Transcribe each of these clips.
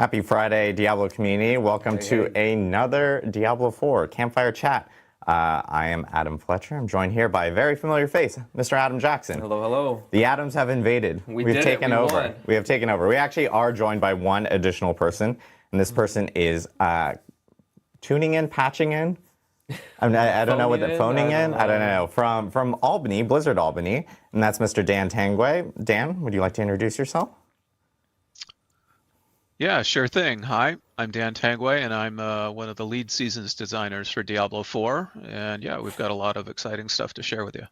Happy Friday, Diablo community. Welcome to another Diablo 4 Campfire chat. I am Adam Fletcher. I'm joined here by a very familiar face, Mr. Adam Jackson. Hello, hello. The Adams have invaded. We've taken over. Won. We have taken over. We actually are joined by one additional person, and this person is tuning in, patching in. I don't know what the phoning in. I don't know. From Albany, Blizzard Albany, and that's Mr. Dan Tangway. Dan, would you like to introduce yourself? Yeah, sure thing. Hi, I'm Dan Tangway, and I'm one of the lead seasons designers for Diablo 4. And yeah, we've got a lot of exciting stuff to share with you.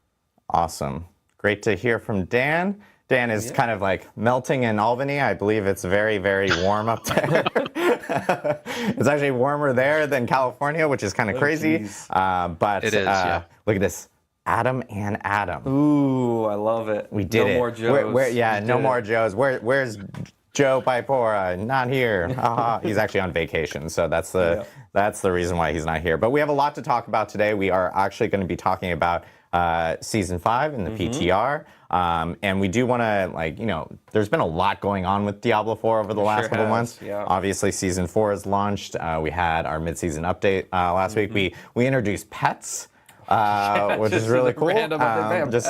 Awesome. Great to hear from Dan. Dan is kind of like melting in Albany. I believe it's very, very warm up there. It's actually warmer there than California, which is kind of crazy. But it is, yeah. Look at this. Adam and Adam. Ooh, I love it. We did it. No more Joes. No more Joes. Where's Joe Pipora? Not here. He's actually on vacation, so that's the reason why he's not here. But we have a lot to talk about today. We are actually going to be talking about Season 5 in the PTR. And we do want to, there's been a lot going on with Diablo 4 over the last couple months. Yeah. Obviously, Season 4 is launched. We had our mid-season update last week. We introduced pets. Which is really cool.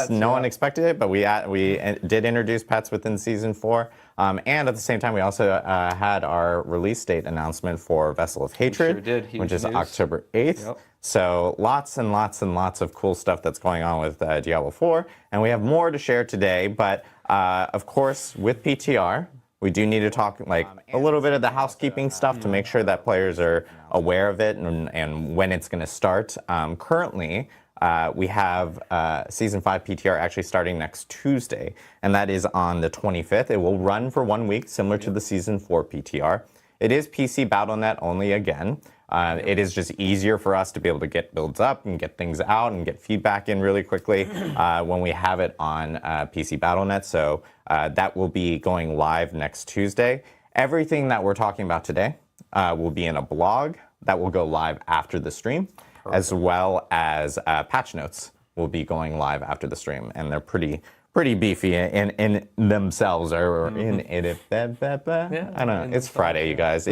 No one expected it, but we did introduce pets within Season 4. And at the same time, we also had our release date announcement for Vessel of Hatred, which is October 8th. Yep. So lots and lots and lots of cool stuff that's going on with Diablo 4. And we have more to share today, but of course, with PTR, we do need to talk a little bit of the housekeeping stuff to make sure that players are aware of it and when it's going to start. Currently, we have Season 5 PTR actually starting next Tuesday, and that is on the 25th. It will run for 1 week, similar to the Season 4 PTR. It is PC Battle.net only again. It is just easier for us to be able to get builds up and get things out and get feedback in really quickly when we have it on PC Battle.net. So that will be going live next Tuesday. Everything that we're talking about today will be in a blog that will go live after the stream, as well as patch notes will be going live after the stream. And they're pretty beefy in themselves. Or in it. I don't know. It's Friday, you guys.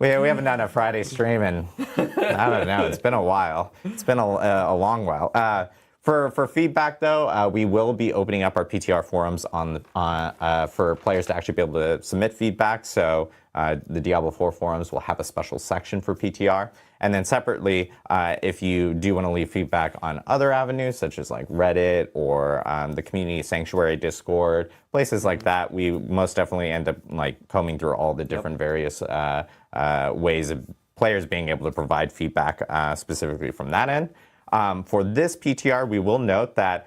We haven't done a Friday stream in, I don't know, it's been a while. It's been a long while. For feedback, though, we will be opening up our PTR forums for players to actually be able to submit feedback. So the Diablo 4 forums will have a special section for PTR. And then separately, if you do want to leave feedback on other avenues, such as like Reddit or the Community Sanctuary Discord, places like that, we most definitely end up combing through all the different various ways of players being able to provide feedback specifically from that end. For this PTR, we will note that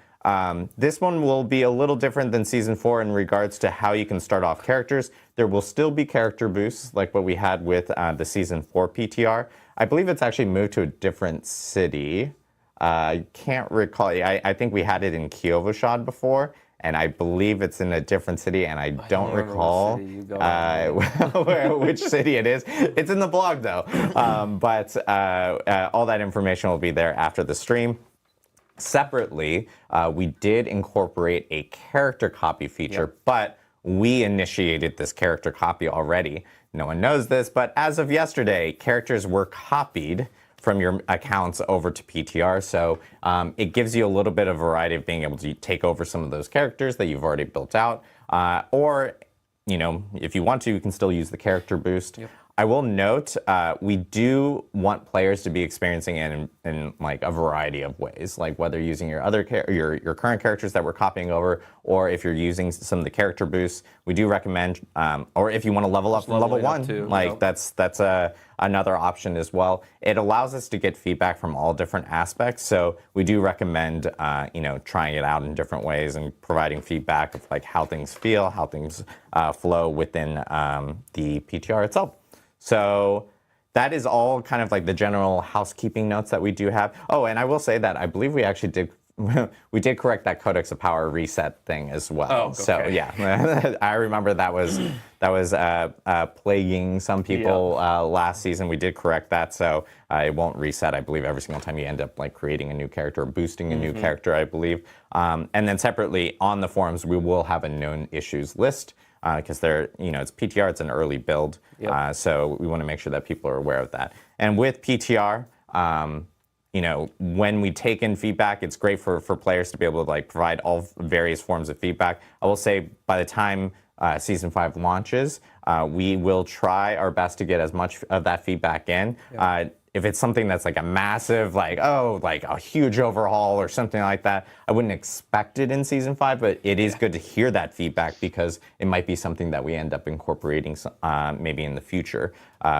this one will be a little different than Season 4 in regards to how you can start off characters. There will still be character boosts like what we had with the Season 4 PTR. I believe it's actually moved to a different city. I can't recall. I think we had it in Kiyovoshad before, and I believe it's in a different city, and I don't recall which city it is. It's in the blog, though. But all that information will be there after the stream. Separately, we did incorporate a character copy feature, but we initiated this character copy already. No one knows this, but as of yesterday, characters were copied from your accounts over to PTR. So it gives you a little bit of variety of being able to take over some of those characters that you've already built out. Or, if you want to, you can still use the character boost. Yep. I will note, we do want players to be experiencing it in a variety of ways, like whether using your current characters that we're copying over, or if you're using some of the character boosts. We do recommend, or if you want to level up from level 1, too, that's another option as well. It allows us to get feedback from all different aspects, so we do recommend, trying it out in different ways and providing feedback of how things feel, how things flow within the PTR itself. So that is all kind of the general housekeeping notes that we do have. Oh, and I will say that I believe we actually did correct that Codex of Power reset thing as well. Oh, okay. So yeah, I remember that was plaguing some people last season. We did correct that, so it won't reset. I believe every single time you end up creating a new character or boosting a new character, I believe. And then separately on the forums, we will have a known issues list. because they're, it's PTR, it's an early build. Yep. So we want to make sure that people are aware of that. And with PTR, when we take in feedback, it's great for players to be able to like provide all various forms of feedback. I will say by the time Season 5 launches, we will try our best to get as much of that feedback in. If it's something that's like a massive, like a huge overhaul or something like that, I wouldn't expect it in Season 5, but it is good to hear that feedback because it might be something that we end up incorporating maybe in the future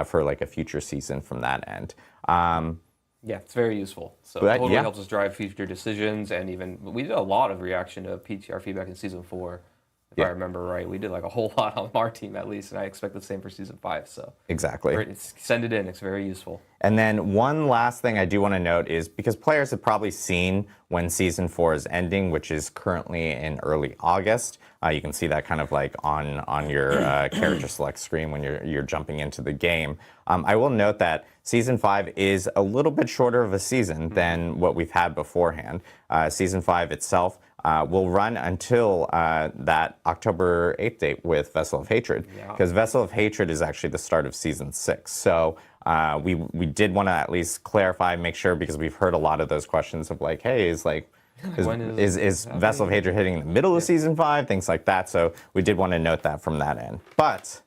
for like a future season from that end. Yeah, it's very useful. So it totally helps us drive future decisions, and even we did a lot of reaction to PTR feedback in Season 4. If I remember right, we did like a whole lot on our team at least, and I expect the same for Season 5. So exactly, send it in; it's very useful. And then one last thing I do want to note is because players have probably seen when Season 4 is ending, which is currently in early August. You can see that kind of like on your character select screen when you're jumping into the game. I will note that Season 5 is a little bit shorter of a season than what we've had beforehand. Season 5 itself will run until that October 8th date with Vessel of Hatred, because Vessel of Hatred is actually the start of Season 6. So we did want to at least clarify, make sure, because we've heard a lot of those questions of like, hey, is Vessel of Hatred hitting in the middle of Season 5, things like that. So we did want to note that from that end. But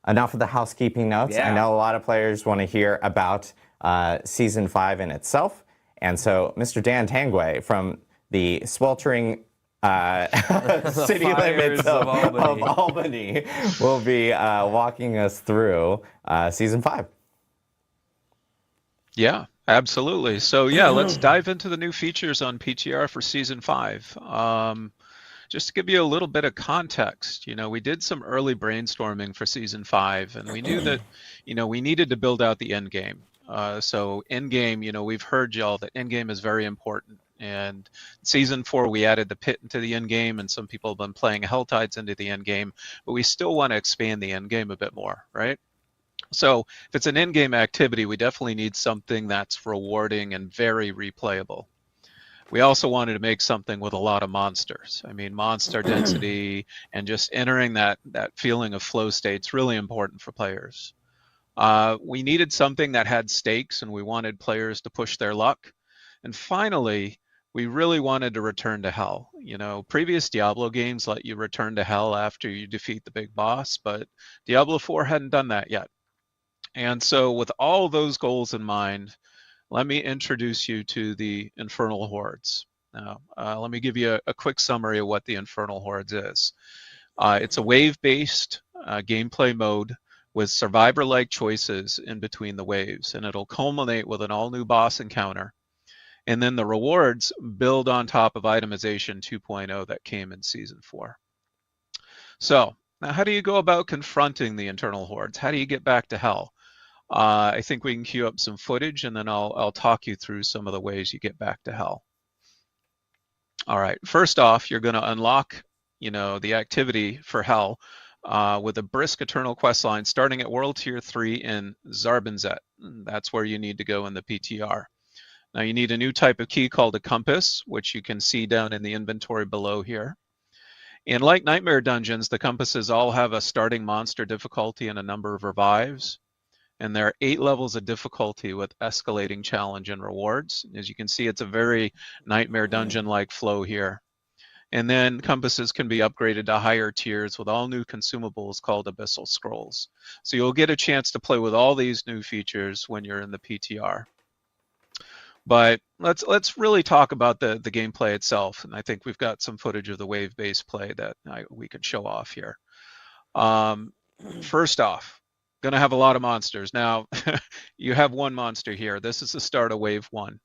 enough of the housekeeping notes. I know a lot of players want to hear about Season 5 in itself. And so Mr. Dan Tanguay from the sweltering city limits of Albany will be walking us through Season 5. Yeah, absolutely. So yeah, let's dive into the new features on PTR for Season 5. Just to give you a little bit of context, we did some early brainstorming for Season 5, and we knew that, we needed to build out the end game. So end game, we've heard y'all that end game is very important. And Season 4, we added the pit into the end game, and some people have been playing Helltides into the end game, but we still want to expand the end game a bit more, right? So if it's an end game activity, we definitely need something that's rewarding and very replayable. We also wanted to make something with a lot of monsters. I mean, monster density and just entering that feeling of flow state's really important for players. We needed something that had stakes, and we wanted players to push their luck. And finally, we really wanted to return to hell. Previous Diablo games let you return to hell after you defeat the big boss, but Diablo 4 hadn't done that yet. And so with all those goals in mind, let me introduce you to the Infernal Hordes. Now, let me give you a quick summary of what the Infernal Hordes is. It's a wave-based gameplay mode with survivor-like choices in between the waves, and it'll culminate with an all-new boss encounter. And then the rewards build on top of itemization 2.0 that came in Season 4. So, now how do you go about confronting the Internal Hordes? How do you get back to hell? I think we can queue up some footage, and then I'll talk you through some of the ways you get back to hell. All right, first off, you're going to unlock, the activity for hell with a brisk Eternal quest line starting at World Tier 3 in Zarbinzet. That's where you need to go in the PTR. Now you need a new type of key called a compass, which you can see down in the inventory below here. And like Nightmare Dungeons, the compasses all have a starting monster difficulty and a number of revives. And there are 8 levels of difficulty with escalating challenge and rewards. As you can see, it's a very Nightmare Dungeon-like flow here. And then compasses can be upgraded to higher tiers with all new consumables called Abyssal Scrolls. So you'll get a chance to play with all these new features when you're in the PTR. But let's really talk about the gameplay itself. And I think we've got some footage of the wave-based play that we can show off here. First off, going to have a lot of monsters. Now, you have one monster here. This is the start of Wave 1.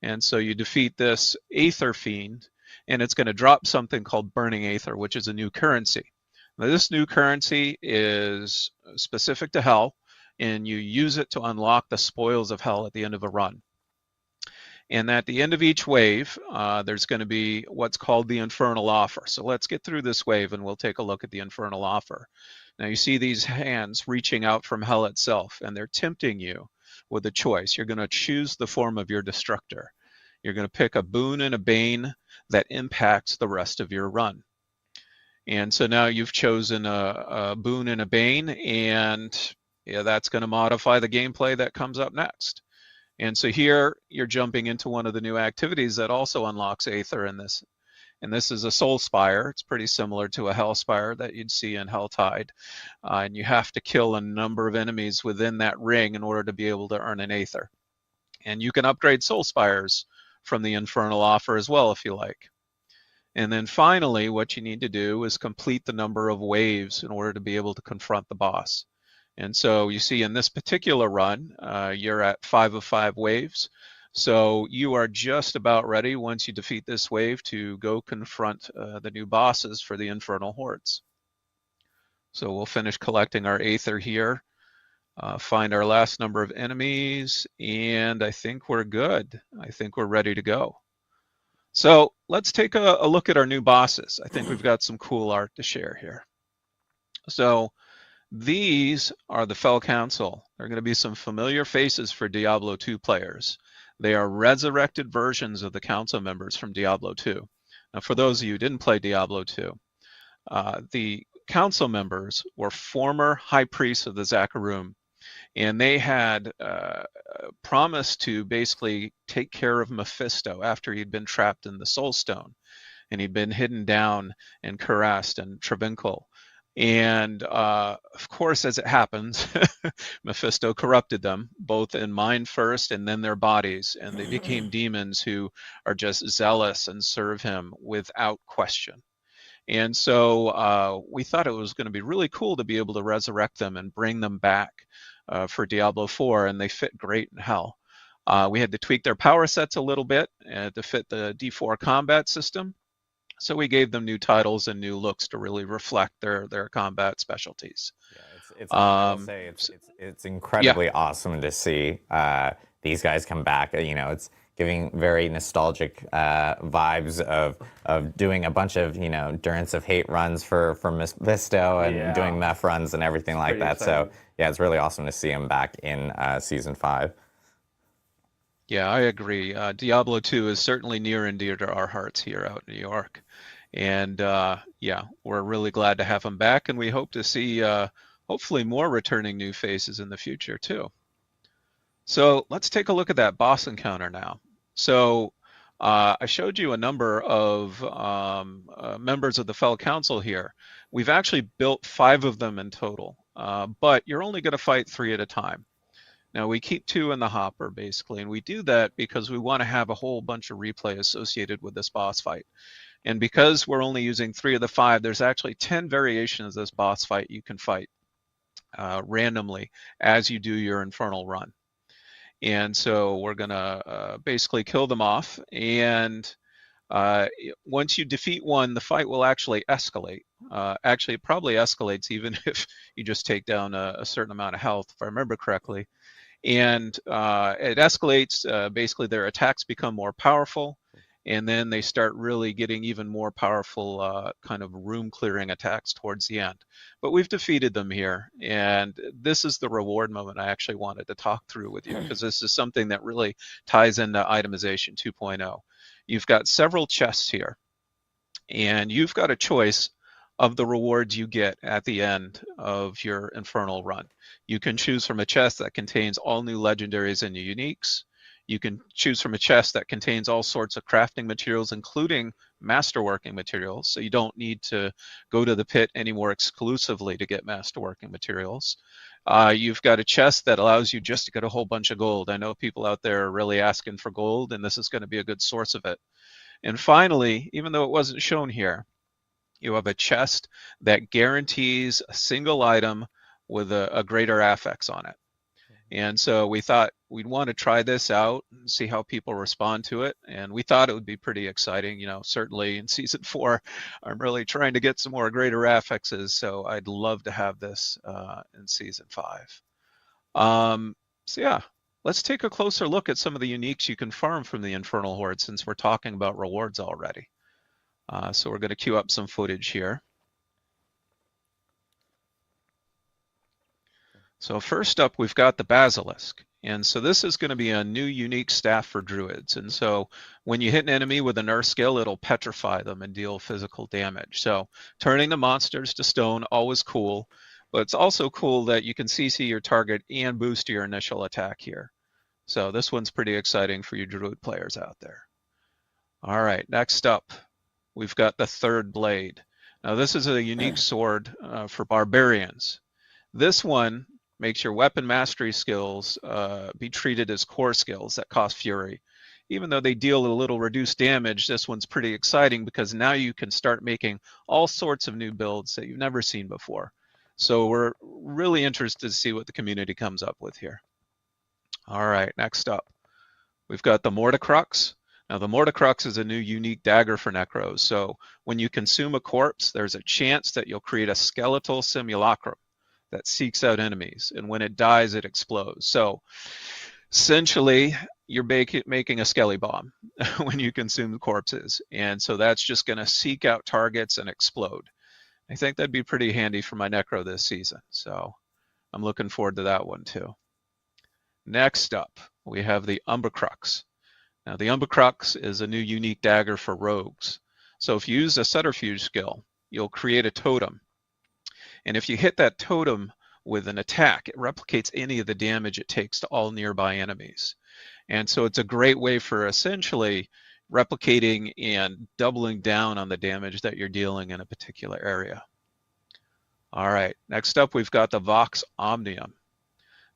And so you defeat this Aether Fiend, and it's going to drop something called Burning Aether, which is a new currency. Now, this new currency is specific to Hell, and you use it to unlock the spoils of Hell at the end of a run. And at the end of each wave, there's going to be what's called the Infernal Offer. So let's get through this wave, and we'll take a look at the Infernal Offer. Now you see these hands reaching out from hell itself, and they're tempting you with a choice. You're going to choose the form of your destructor. You're going to pick a boon and a bane that impacts the rest of your run. And so now you've chosen a boon and a bane, and yeah, that's going to modify the gameplay that comes up next. And so here you're jumping into one of the new activities that also unlocks Aether in this. And this is a Soul Spire. It's pretty similar to a Hell Spire that you'd see in Helltide. And you have to kill a number of enemies within that ring in order to be able to earn an Aether. And you can upgrade Soul Spires from the Infernal offer as well if you like. And then finally, what you need to do is complete the number of waves in order to be able to confront the boss. And so you see in this particular run, you're at 5 of 5 waves. So you are just about ready once you defeat this wave to go confront the new bosses for the Infernal Hordes. So we'll finish collecting our Aether here, find our last number of enemies, and I think we're good. I think we're ready to go. So let's take a look at our new bosses. I think we've got some cool art to share here. So these are the Fell Council. There are going to be some familiar faces for Diablo 2 players. They are resurrected versions of the council members from Diablo 2. Now, for those of you who didn't play Diablo 2, the council members were former high priests of the Zakarum, and they had promised to basically take care of Mephisto after he'd been trapped in the Soul Stone, and he'd been hidden down in Kurast and Travincal. And of course, as it happens, Mephisto corrupted them, both in mind first and then their bodies, and they became demons who are just zealous and serve him without question. And so we thought it was going to be really cool to be able to resurrect them and bring them back for Diablo 4, and they fit great in Hell. We had to tweak their power sets a little bit to fit the D4 combat system. So we gave them new titles and new looks to really reflect their combat specialties. Yeah, I will say it's incredibly awesome to see these guys come back. You know, it's giving very nostalgic vibes of doing a bunch of Durance of Hate runs for Mephisto and doing Meph runs and everything like that. Exciting. So yeah, it's really awesome to see him back in Season 5. Yeah, I agree. Diablo 2 is certainly near and dear to our hearts here out in New York. And yeah, we're really glad to have him back, and we hope to see hopefully more returning new faces in the future too. So let's take a look at that boss encounter now. So I showed you a number of members of the Fell Council here. We've actually built 5 of them in total, but you're only going to fight 3 at a time. Now, we keep 2 in the hopper, basically, and we do that because we want to have a whole bunch of replay associated with this boss fight. And because we're only using 3 of the 5, there's actually 10 variations of this boss fight you can fight randomly as you do your Infernal run. And so we're going to basically kill them off, and once you defeat one, the fight will actually escalate. Actually, it probably escalates even if you just take down a certain amount of health, if I remember correctly. And it escalates. Basically, their attacks become more powerful, and then they start really getting even more powerful kind of room-clearing attacks towards the end. But we've defeated them here, and this is the reward moment I actually wanted to talk through with you, because this is something that really ties into Itemization 2.0. You've got several chests here, and you've got a choice of the rewards you get at the end of your Infernal run. You can choose from a chest that contains all new legendaries and uniques. You can choose from a chest that contains all sorts of crafting materials, including masterworking materials, so you don't need to go to the pit anymore exclusively to get masterworking materials. You've got a chest that allows you just to get a whole bunch of gold. I know people out there are really asking for gold, and this is going to be a good source of it. And finally, even though it wasn't shown here, you have a chest that guarantees a single item with a greater affix on it. And so we thought we'd want to try this out and see how people respond to it. And we thought it would be pretty exciting. You know, certainly in Season 4, I'm really trying to get some more greater affixes. So I'd love to have this in Season 5. So yeah, let's take a closer look at some of the uniques you can farm from the Infernal Horde, since we're talking about rewards already. So we're going to queue up some footage here. So first up, we've got the Basilisk. And so this is going to be a new unique staff for druids. And so when you hit an enemy with an earth skill, it'll petrify them and deal physical damage. So turning the monsters to stone, always cool. But it's also cool that you can CC your target and boost your initial attack here. So this one's pretty exciting for you druid players out there. All right, next up, we've got the third blade. Now this is a unique sword for barbarians. This one makes your weapon mastery skills be treated as core skills that cost fury. Even though they deal a little reduced damage, this one's pretty exciting because now you can start making all sorts of new builds that you've never seen before. So we're really interested to see what the community comes up with here. All right, next up, we've got the Mordicrux. Now the Mordicrux is a new unique dagger for Necros. So when you consume a corpse, there's a chance that you'll create a skeletal simulacrum that seeks out enemies, and when it dies, it explodes. So essentially, you're making a skelly bomb when you consume corpses, and so that's just going to seek out targets and explode. I think that'd be pretty handy for my Necro this season, so I'm looking forward to that one too. Next up, we have the Umbrecrux. Now the Umbrecrux is a new unique dagger for rogues. So if you use a subterfuge skill, you'll create a totem. And if you hit that totem with an attack, it replicates any of the damage it takes to all nearby enemies. And so it's a great way for essentially replicating and doubling down on the damage that you're dealing in a particular area. All right, next up we've got the Vox Omnium.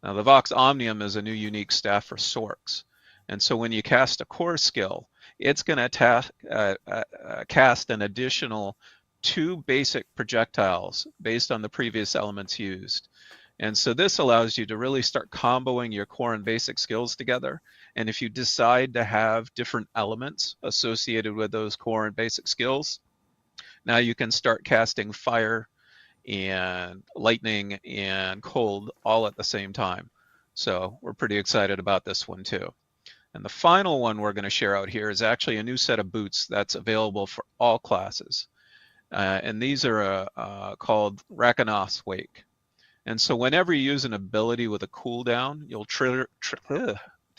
Now the Vox Omnium is a new unique staff for Sorks. And so when you cast a core skill, it's going to cast an additional 2 basic projectiles based on the previous elements used. And so this allows you to really start comboing your core and basic skills together. And if you decide to have different elements associated with those core and basic skills, now you can start casting fire and lightning and cold all at the same time. So we're pretty excited about this one too. And the final one we're going to share out here is actually a new set of boots that's available for all classes. And these are called Rakanoth's Wake. And so whenever you use an ability with a cooldown, you'll trigger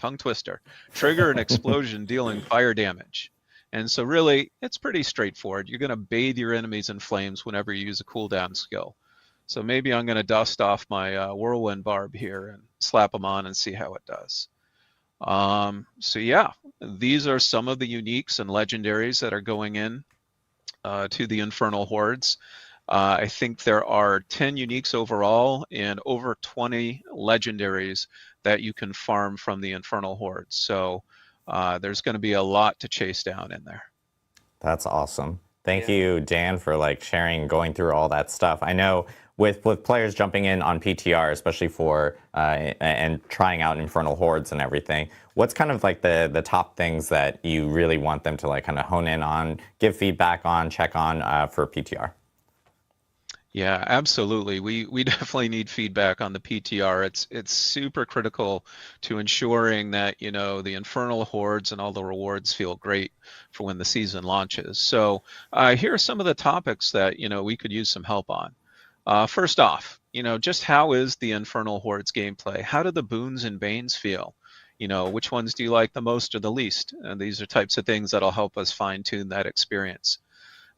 an explosion dealing fire damage. And so really, it's pretty straightforward. You're going to bathe your enemies in flames whenever you use a cooldown skill. So maybe I'm going to dust off my Whirlwind Barb here and slap them on and see how it does. So yeah, these are some of the uniques and legendaries that are going in to the Infernal Hordes. I think there are 10 uniques overall and over 20 legendaries that you can farm from the Infernal Hordes. So there's going to be a lot to chase down in there. That's awesome. Thank you, Dan, for sharing, going through all that stuff. I know with players jumping in on PTR, especially for and trying out Infernal Hordes and everything, what's kind of the top things that you really want them to kind of hone in on, give feedback on, check on for PTR? Yeah, absolutely. We definitely need feedback on the PTR. It's super critical to ensuring that the Infernal Hordes and all the rewards feel great for when the season launches. So here are some of the topics that we could use some help on. First off, just how is the Infernal Hordes gameplay? How do the boons and banes feel? Which ones do you like the most or the least? And these are types of things that'll help us fine-tune that experience.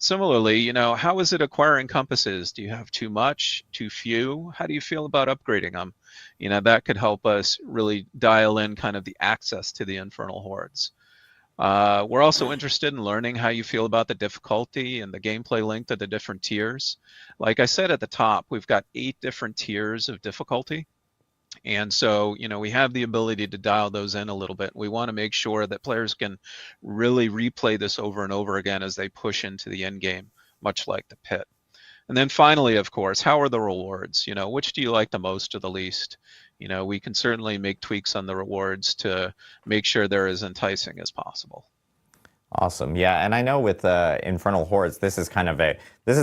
Similarly, how is it acquiring compasses? Do you have too much, too few? How do you feel about upgrading them? That could help us really dial in kind of the access to the Infernal Hordes. We're also interested in learning how you feel about the difficulty and the gameplay length of the different tiers. Like I said at the top, we've got 8 different tiers of difficulty. And so, we have the ability to dial those in a little bit. We want to make sure that players can really replay this over and over again as they push into the end game, much like the pit. And then finally, of course, how are the rewards? Which do you like the most or the least? We can certainly make tweaks on the rewards to make sure they're as enticing as possible. Awesome. Yeah, and I know with Infernal Hordes, this is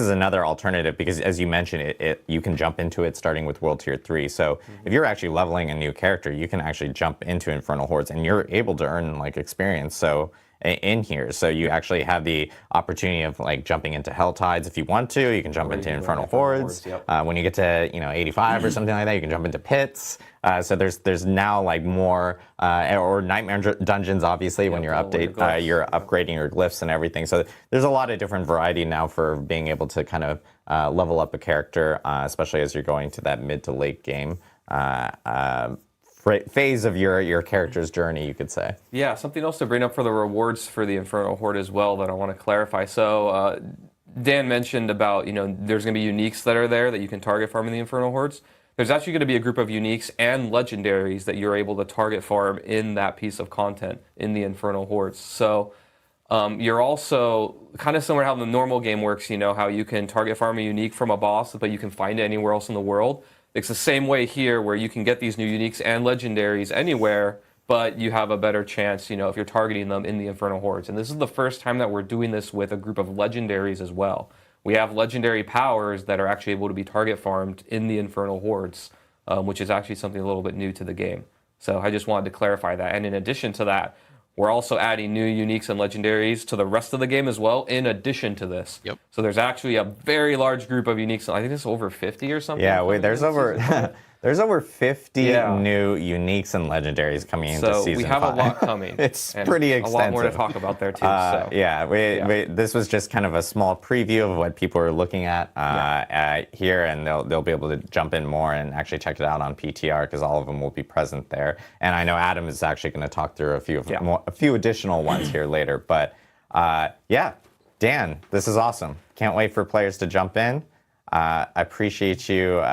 another alternative because, as you mentioned, you can jump into it starting with World Tier 3. So if you're actually leveling a new character, you can actually jump into Infernal Hordes, and you're able to earn experience. So in here. So you actually have the opportunity of like jumping into Hell Tides if you want to. You can jump into Infernal Hordes. Yep. When you get to 85 or something like that, you can jump into pits. So there's now like more or Nightmare Dungeons, obviously, when you're you're upgrading your glyphs and everything. So there's a lot of different variety now for being able to kind of level up a character, especially as you're going to that mid to late game phase of your character's journey, you could say. Yeah, something else to bring up for the rewards for the Infernal Horde as well that I want to clarify. So Dan mentioned about, there's going to be uniques that are there that you can target farm in the Infernal Hordes. There's actually going to be a group of uniques and legendaries that you're able to target farm in that piece of content in the Infernal Hordes. So you're also kind of similar to how the normal game works, how you can target farm a unique from a boss, but you can find it anywhere else in the world. It's the same way here where you can get these new uniques and legendaries anywhere, but you have a better chance, if you're targeting them in the Infernal Hordes. And this is the first time that we're doing this with a group of legendaries as well. We have legendary powers that are actually able to be target farmed in the Infernal Hordes, which is actually something a little bit new to the game. So I just wanted to clarify that. And in addition to that, we're also adding new uniques and legendaries to the rest of the game as well, in addition to this. Yep. So there's actually a very large group of uniques. I think it's over 50 or something. Yeah, there's over 50 new uniques and legendaries coming into season 5. So we have a lot coming. It's pretty extensive. A lot more to talk about there too. This was just kind of a small preview of what people are looking at here, and they'll be able to jump in more and actually check it out on PTR because all of them will be present there. And I know Adam is actually going to talk through a few additional ones here later. But Dan, this is awesome. Can't wait for players to jump in. I appreciate you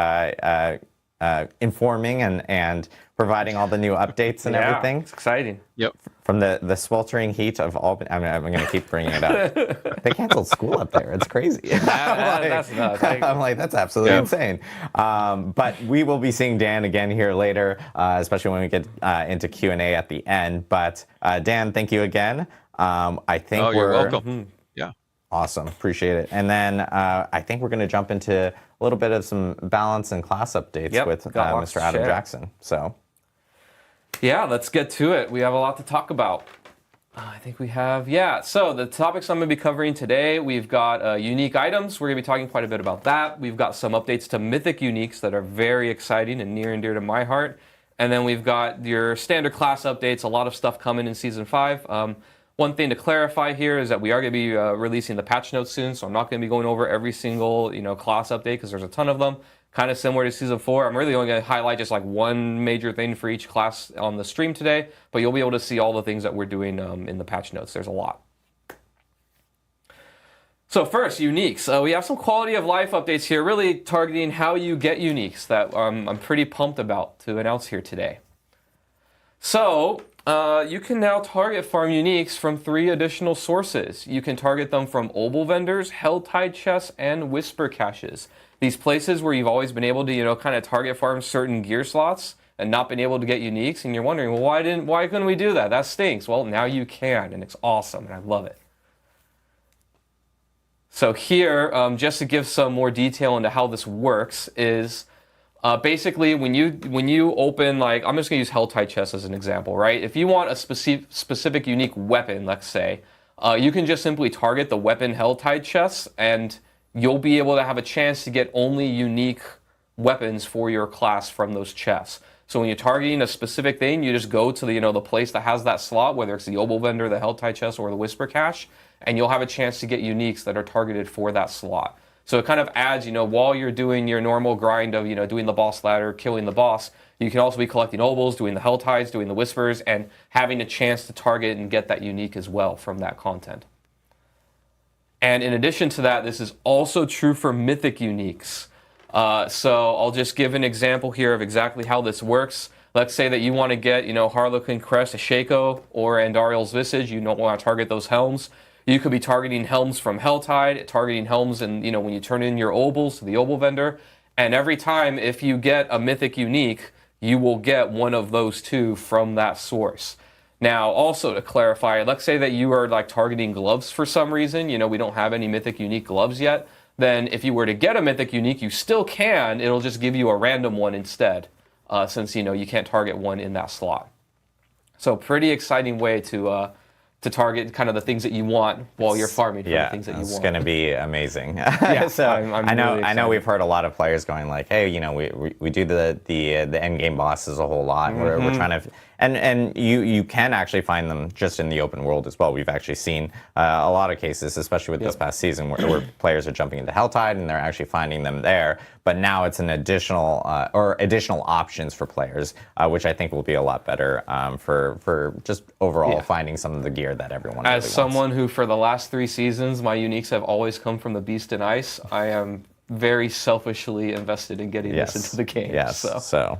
informing and providing all the new updates and everything. It's exciting. Yep. From the sweltering heat of Albany. I'm going to keep bringing it up. They canceled school up there. It's crazy. That's nuts. I'm like, that's absolutely insane. But we will be seeing Dan again here later, especially when we get into Q&A at the end. But Dan, thank you again. I think you're welcome. Yeah. Awesome. Appreciate it. And then I think we're going to jump into a little bit of some balance and class updates with Mr. Adam Jackson. So, yeah, let's get to it. We have a lot to talk about. I think we have, so the topics I'm going to be covering today, we've got unique items. We're going to be talking quite a bit about that. We've got some updates to mythic uniques that are very exciting and near and dear to my heart. And then we've got your standard class updates, a lot of stuff coming in Season 5. One thing to clarify here is that we are going to be releasing the patch notes soon, so I'm not going to be going over every single class update because there's a ton of them. Kind of similar to Season 4. I'm really only going to highlight just like one major thing for each class on the stream today, but you'll be able to see all the things that we're doing in the patch notes. There's a lot. So first, uniques. We have some quality of life updates here, really targeting how you get uniques that I'm pretty pumped about to announce here today. So, you can now target farm uniques from 3 additional sources. You can target them from Obol vendors, Helltide chests, and Whisper caches. These places where you've always been able to, kind of target farm certain gear slots and not been able to get uniques, and you're wondering, well, why couldn't we do that? That stinks. Well, now you can, and it's awesome, and I love it. So here, just to give some more detail into how this works, is basically when you open, like, I'm just going to use Helltide chest as an example, right? If you want a specific unique weapon, let's say, you can just simply target the weapon Helltide chests, and you'll be able to have a chance to get only unique weapons for your class from those chests. So when you're targeting a specific thing, you just go to the place that has that slot, whether it's the Obol vendor, the Helltide chest, or the Whisper cache, and you'll have a chance to get uniques that are targeted for that slot. So it kind of adds, while you're doing your normal grind of, doing the boss ladder, killing the boss, you can also be collecting Obols, doing the Helltides, doing the Whispers, and having a chance to target and get that unique as well from that content. And in addition to that, this is also true for mythic uniques. So I'll just give an example here of exactly how this works. Let's say that you want to get, Harlequin Crest, a Shaco, or Andariel's Visage. You don't want to target those helms. You could be targeting helms from Helltide, targeting helms, and when you turn in your Obols to the Obol vendor. And every time, if you get a mythic unique, you will get one of those 2 from that source. Now, also to clarify, let's say that you are targeting gloves for some reason. We don't have any mythic unique gloves yet. Then if you were to get a mythic unique, you still can. It'll just give you a random one instead, since you can't target one in that slot. So pretty exciting way to to target kind of the things that you want while you're farming for the things that you want. It's going to be amazing. So I'm I know. really I know we've heard a lot of players going like, "Hey, we do the end game bosses a whole lot. We're trying to." And you can actually find them just in the open world as well. We've actually seen a lot of cases, especially with this past season, where players are jumping into Helltide and they're actually finding them there. But now it's an additional options for players, which I think will be a lot better for just overall finding some of the gear that everyone really As someone who, for the last 3 seasons, my uniques have always come from the Beast and Ice, I am very selfishly invested in getting this into the game. Yes. So.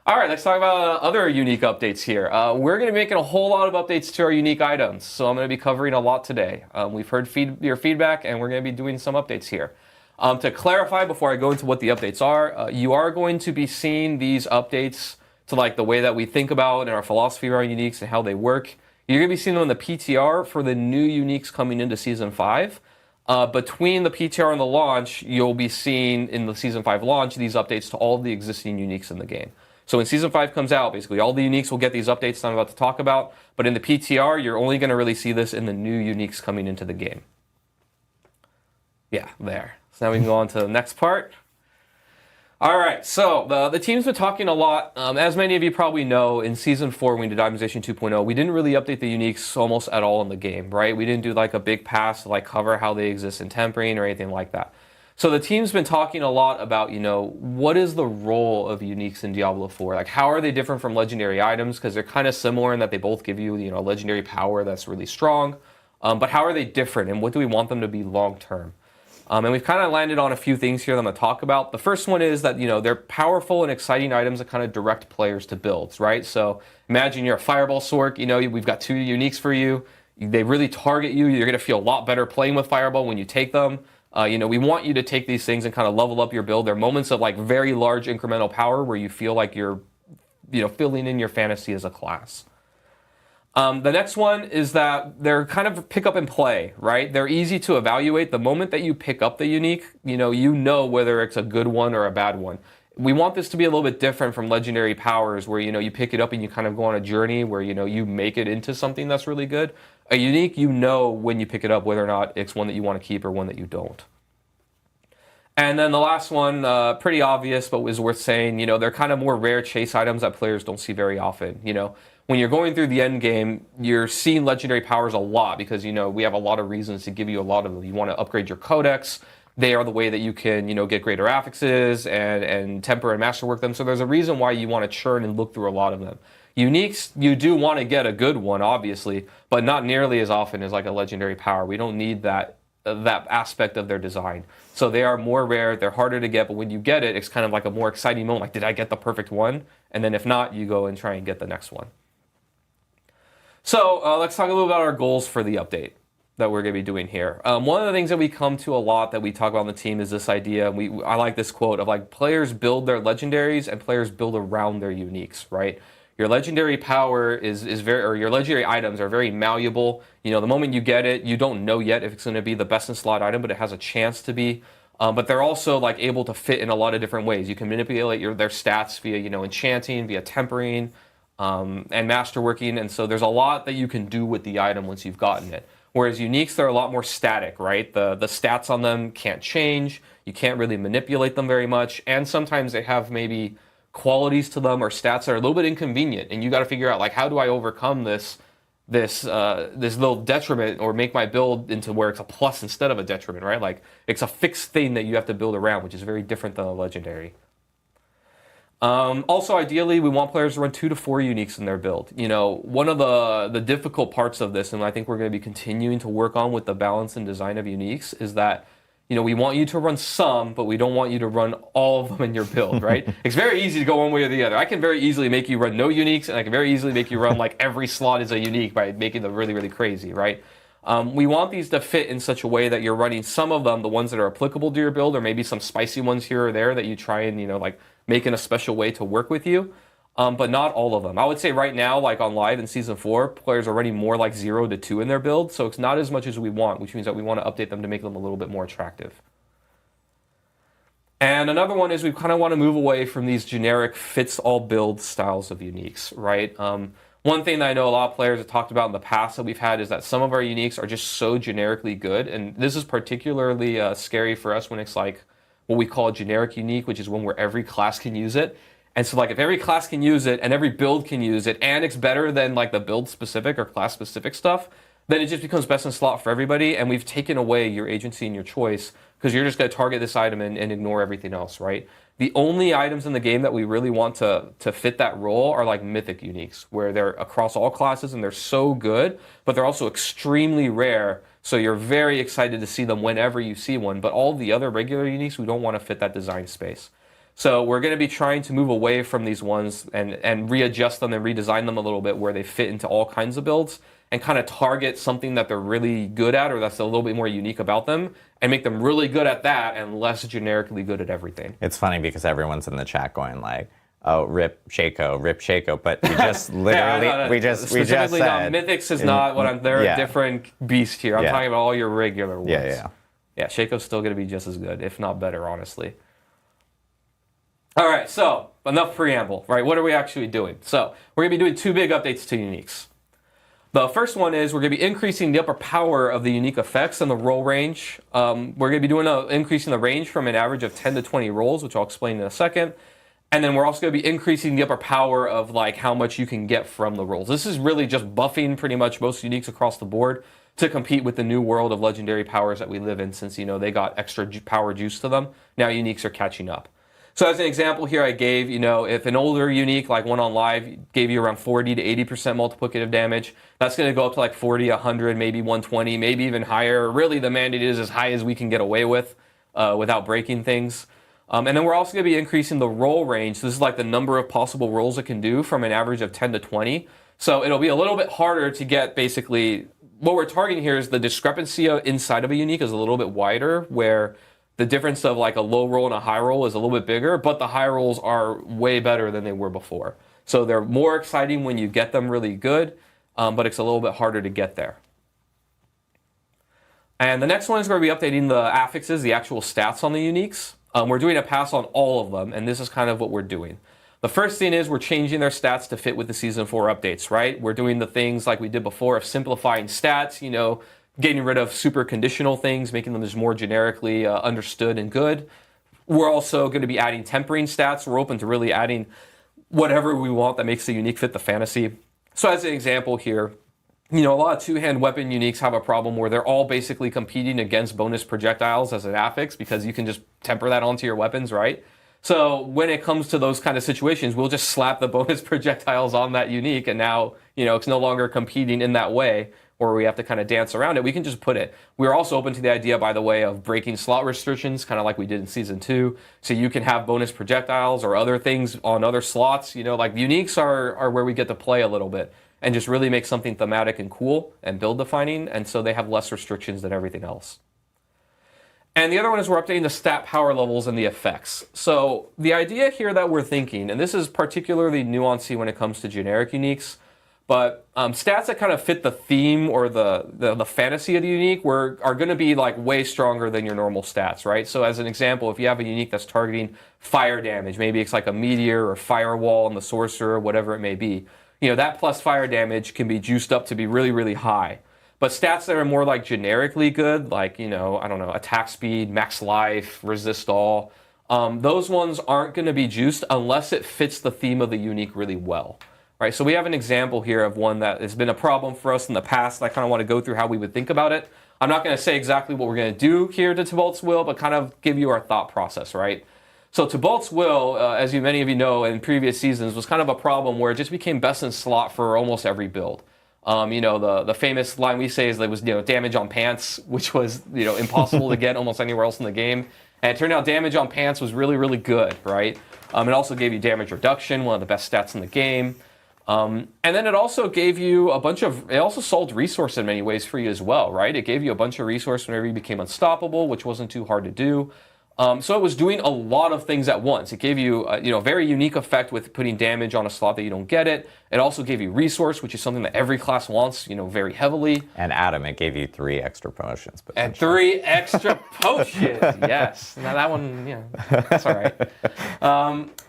All right, let's talk about other unique updates here. We're going to be making a whole lot of updates to our unique items, so I'm going to be covering a lot today. We've heard your feedback, and we're going to be doing some updates here. To clarify, before I go into what the updates are, you are going to be seeing these updates to like the way that we think about and our philosophy around uniques and how they work. You're going to be seeing them in the PTR for the new uniques coming into Season 5. Between the PTR and the launch, you'll be seeing in the Season 5 launch these updates to all the existing uniques in the game. So when Season 5 comes out, basically all the uniques will get these updates that I'm about to talk about. But in the PTR, you're only going to really see this in the new uniques coming into the game. Yeah, there. So now we can go on to the next part. All right, so the team's been talking a lot. As many of you probably know, in Season 4, when we did Optimization 2.0, we didn't really update the uniques almost at all in the game, right? We didn't do like a big pass to like cover how they exist in tempering or anything like that. So the team's been talking a lot about, what is the role of uniques in Diablo 4? Like, how are they different from legendary items? Because they're kind of similar in that they both give you, a legendary power that's really strong. But how are they different, and what do we want them to be long term? And we've kind of landed on a few things here that I'm going to talk about. The first one is that, they're powerful and exciting items that kind of direct players to builds, right? So imagine you're a Fireball Sork, we've got 2 uniques for you. They really target you. You're going to feel a lot better playing with Fireball when you take them. We want you to take these things and kind of level up your build. There are moments of like very large incremental power where you feel like you're, filling in your fantasy as a class. The next one is that they're kind of pick up and play, right? They're easy to evaluate. The moment that you pick up the unique, you know whether it's a good one or a bad one. We want this to be a little bit different from legendary powers where, you pick it up and you kind of go on a journey where, you make it into something that's really good. A unique, when you pick it up whether or not it's one that you want to keep or one that you don't. And then the last one, pretty obvious, but was worth saying, they're kind of more rare chase items that players don't see very often. When you're going through the end game, you're seeing legendary powers a lot because, we have a lot of reasons to give you a lot of them. You want to upgrade your codex. They are the way that you can, get greater affixes and temper and masterwork them. So there's a reason why you want to churn and look through a lot of them. Uniques, you do want to get a good one, obviously, but not nearly as often as like a legendary power. We don't need that aspect of their design. So they are more rare, they're harder to get, but when you get it, it's kind of like a more exciting moment, like, did I get the perfect one? And then if not, you go and try and get the next one. So let's talk a little about our goals for the update that we're going to be doing here. One of the things that we come to a lot that we talk about on the team is this idea, I like this quote of like, players build their legendaries and players build around their uniques, right? Your legendary power or your legendary items are very malleable. The moment you get it, you don't know yet if it's going to be the best in slot item, but it has a chance to be. But they're also like able to fit in a lot of different ways. You can manipulate their stats via, enchanting, via tempering, and masterworking. And so there's a lot that you can do with the item once you've gotten it. Whereas uniques, they're a lot more static, right? The stats on them can't change. You can't really manipulate them very much. And sometimes they have maybe qualities to them or stats that are a little bit inconvenient, and you got to figure out like, how do I overcome this little detriment or make my build into where it's a plus instead of a detriment, right? Like it's a fixed thing that you have to build around, which is very different than a legendary. Also, ideally, we want players to run 2 to 4 uniques in their build. One of the difficult parts of this, and I think we're going to be continuing to work on with the balance and design of uniques, is that we want you to run some, but we don't want you to run all of them in your build, right? It's very easy to go one way or the other. I can very easily make you run no uniques, and I can very easily make you run like every slot is a unique by making them really, really crazy, right? We want these to fit in such a way that you're running some of them, the ones that are applicable to your build, or maybe some spicy ones here or there that you try and, like make in a special way to work with you. But not all of them. I would say right now, like on live in Season 4, players are running more like 0 to 2 in their build, so it's not as much as we want, which means that we want to update them to make them a little bit more attractive. And another one is we kind of want to move away from these generic fits-all build styles of uniques, right? One thing that I know a lot of players have talked about in the past that we've had is that some of our uniques are just so generically good, and this is particularly scary for us when it's like what we call a generic unique, which is one where every class can use it. And so like if every class can use it and every build can use it and it's better than like the build specific or class specific stuff, then it just becomes best in slot for everybody, and we've taken away your agency and your choice because you're just going to target this item and ignore everything else, right? The only items in the game that we really want to fit that role are like mythic uniques, where they're across all classes and they're so good, but they're also extremely rare, so you're very excited to see them whenever you see one. But all the other regular uniques, we don't want to fit that design space. So we're going to be trying to move away from these ones and readjust them and redesign them a little bit where they fit into all kinds of builds and kind of target something that they're really good at or that's a little bit more unique about them and make them really good at that and less generically good at everything. It's funny because everyone's in the chat going like, oh, rip Shaco, but we just literally, we just said. Mythics is not what I'm, they're a different beast here. I'm talking about all your regular ones. Yeah, Shaco's still going to be just as good, if not better, honestly. All right, so enough preamble, right? What are we actually doing? So we're going to be doing two big updates to uniques. The first one is we're going to be increasing the upper power of the unique effects and the roll range. We're going to be doing increasing the range from an average of 10 to 20 rolls, which I'll explain in a second. And then we're also going to be increasing the upper power of like how much you can get from the rolls. This is really just buffing pretty much most uniques across the board to compete with the new world of legendary powers that we live in, since, you know, they got extra power juice to them. Now uniques are catching up. So as an example here, I gave, you know, if an older unique like one on live gave you around 40 to 80% multiplicative damage, that's going to go up to like 40, 100, maybe 120, maybe even higher. Really, the mandate is as high as we can get away with without breaking things. And then we're also going to be increasing the roll range. So this is like the number of possible rolls it can do from an average of 10 to 20. So it'll be a little bit harder to get basically, what we're targeting here is the discrepancy inside of a unique is a little bit wider, where the difference of like a low roll and a high roll is a little bit bigger, but the high rolls are way better than they were before. So they're more exciting when you get them really good, but it's a little bit harder to get there. And the next one is going to be updating the affixes, the actual stats on the uniques. We're doing a pass on all of them, and this is kind of what we're doing. The first thing is we're changing their stats to fit with the Season 4 updates, right? We're doing the things like we did before of simplifying stats, you know, getting rid of super conditional things, making them just more generically understood and good. We're also going to be adding tempering stats. We're open to really adding whatever we want that makes the unique fit the fantasy. So as an example here, you know, a lot of two-hand weapon uniques have a problem where they're all basically competing against bonus projectiles as an affix because you can just temper that onto your weapons, right? So when it comes to those kind of situations, we'll just slap the bonus projectiles on that unique, and now, you know, it's no longer competing in that way, or we have to kind of dance around it. We can just put it. We're also open to the idea, by the way, of breaking slot restrictions, kind of like we did in Season 2. So you can have bonus projectiles or other things on other slots. You know, like uniques are where we get to play a little bit and just really make something thematic and cool and build defining. And so they have less restrictions than everything else. And the other one is we're updating the stat power levels and the effects. So the idea here that we're thinking, and this is particularly nuancey when it comes to generic uniques, but stats that kind of fit the theme or the fantasy of the unique are going to be like way stronger than your normal stats, right? So as an example, if you have a unique that's targeting fire damage, maybe it's like a meteor or firewall on the sorcerer, whatever it may be, you know, that plus fire damage can be juiced up to be really, really high. But stats that are more like generically good, like, you know, I don't know, attack speed, max life, resist all, those ones aren't going to be juiced unless it fits the theme of the unique really well. Right, so we have an example here of one that has been a problem for us in the past. I kind of want to go through how we would think about it. I'm not going to say exactly what we're going to do here to Tybalt's Will, but kind of give you our thought process, right? So Tybalt's Will, as many of you know, in previous seasons, was kind of a problem where it just became best in slot for almost every build. You know, the famous line we say is that it was, you know, damage on pants, which was, you know, impossible to get almost anywhere else in the game. And it turned out damage on pants was really, really good, right? It also gave you damage reduction, one of the best stats in the game. And then it also gave you it also solved resource in many ways for you as well, right? It gave you a bunch of resource whenever you became unstoppable, which wasn't too hard to do. So it was doing a lot of things at once. It gave you, you know, a very unique effect with putting damage on a slot that you don't get it. It also gave you resource, which is something that every class wants, you know, very heavily. And Adam, it gave you 3 extra potions. And 3 extra potions, yes. Now that one, you know, that's all right.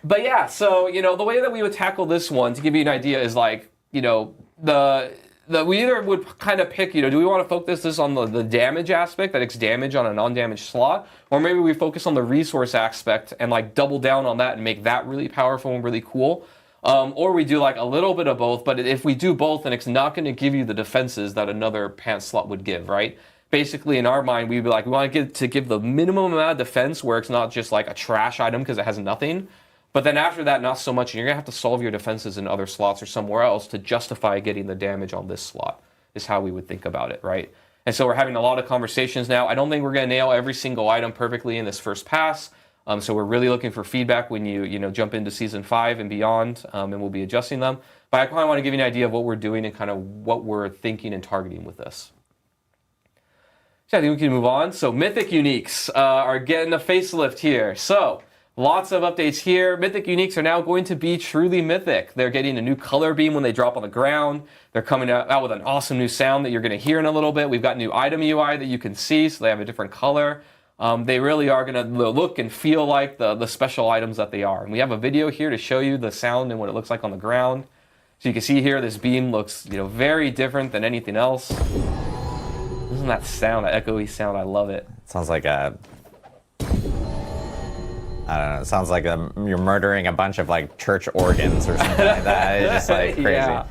But yeah, so, you know, the way that we would tackle this one, to give you an idea, is like, we either would kind of pick, do we want to focus this on the damage aspect, that it's damage on a non-damaged slot, or maybe we focus on the resource aspect and like double down on that and make that really powerful and really cool. Or we do like a little bit of both, but if we do both, then it's not going to give you the defenses that another pants slot would give, right? Basically, in our mind, we'd be like, we want to give the minimum amount of defense where it's not just like a trash item because it has nothing. But then after that, not so much, and you're going to have to solve your defenses in other slots or somewhere else to justify getting the damage on this slot, is how we would think about it, right? And so we're having a lot of conversations now. I don't think we're going to nail every single item perfectly in this first pass. So we're really looking for feedback when you jump into Season 5 and beyond, and we'll be adjusting them. But I kind of want to give you an idea of what we're doing and kind of what we're thinking and targeting with this. So I think we can move on. So Mythic Uniques are getting a facelift here. So lots of updates here. Mythic Uniques are now going to be truly mythic. They're getting a new color beam when they drop on the ground. They're coming out with an awesome new sound that you're going to hear in a little bit. We've got new item UI that you can see, so they have a different color. They really are going to look and feel like the special items that they are. And we have a video here to show you the sound and what it looks like on the ground. So you can see here, this beam looks very different than anything else. Isn't that sound, that echoey sound? I love it. It sounds like I don't know. It sounds like you're murdering a bunch of like church organs or something like that. It's just like crazy. Yeah.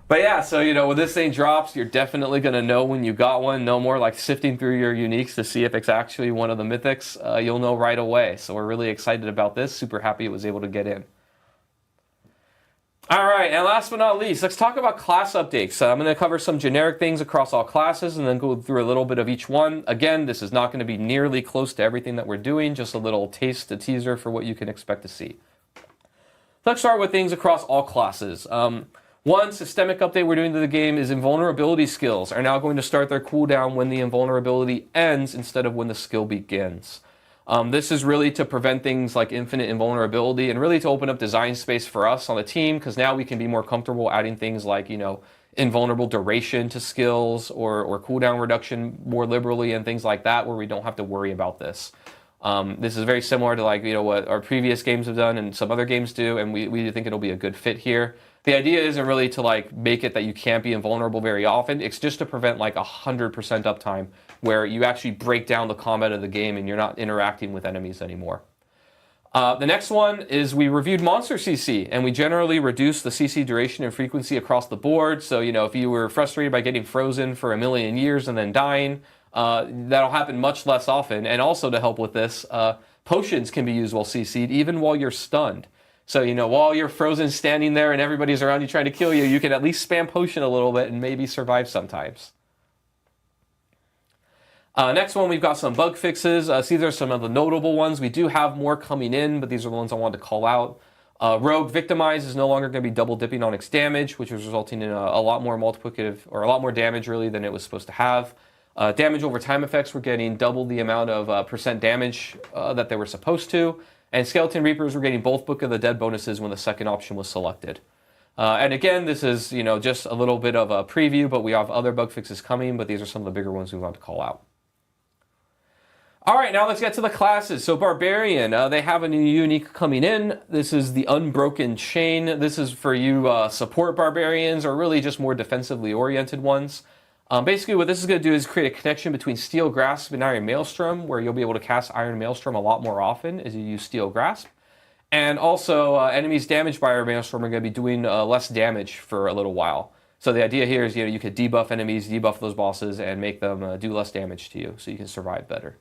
But yeah, so when this thing drops, you're definitely going to know when you got one. No more like sifting through your uniques to see if it's actually one of the mythics. You'll know right away. So we're really excited about this. Super happy it was able to get in. All right, and last but not least, let's talk about class updates. I'm going to cover some generic things across all classes and then go through a little bit of each one. Again, this is not going to be nearly close to everything that we're doing, just a little taste, a teaser for what you can expect to see. Let's start with things across all classes. One systemic update we're doing to the game is invulnerability skills are now going to start their cooldown when the invulnerability ends instead of when the skill begins. This is really to prevent things like infinite invulnerability and really to open up design space for us on the team, because now we can be more comfortable adding things like, invulnerable duration to skills or cooldown reduction more liberally and things like that, where we don't have to worry about this. This is very similar to what our previous games have done and some other games do, and we think it'll be a good fit here. The idea isn't really to make it that you can't be invulnerable very often. It's just to prevent 100% uptime where you actually break down the combat of the game and you're not interacting with enemies anymore. The next one is we reviewed Monster CC, and we generally reduced the CC duration and frequency across the board. So, if you were frustrated by getting frozen for a million years and then dying, that'll happen much less often. And also to help with this, potions can be used while CC'd, even while you're stunned. So, while you're frozen standing there and everybody's around you trying to kill you, you can at least spam potion a little bit and maybe survive sometimes. Next one, we've got some bug fixes. These are some of the notable ones. We do have more coming in, but these are the ones I wanted to call out. Rogue Victimize is no longer going to be double dipping on its damage, which was resulting in a lot more multiplicative, or a lot more damage really than it was supposed to have. Damage over time effects were getting double the amount of percent damage that they were supposed to. And Skeleton Reapers were getting both Book of the Dead bonuses when the second option was selected. And again, this is just a little bit of a preview, but we have other bug fixes coming, but these are some of the bigger ones we want to call out. All right, now let's get to the classes. So Barbarian, they have a new unique coming in. This is the Unbroken Chain. This is for you support Barbarians or really just more defensively oriented ones. Basically, what this is going to do is create a connection between Steel Grasp and Iron Maelstrom, where you'll be able to cast Iron Maelstrom a lot more often as you use Steel Grasp. And also, enemies damaged by Iron Maelstrom are going to be doing less damage for a little while. So the idea here is you could debuff enemies, debuff those bosses, and make them do less damage to you so you can survive better.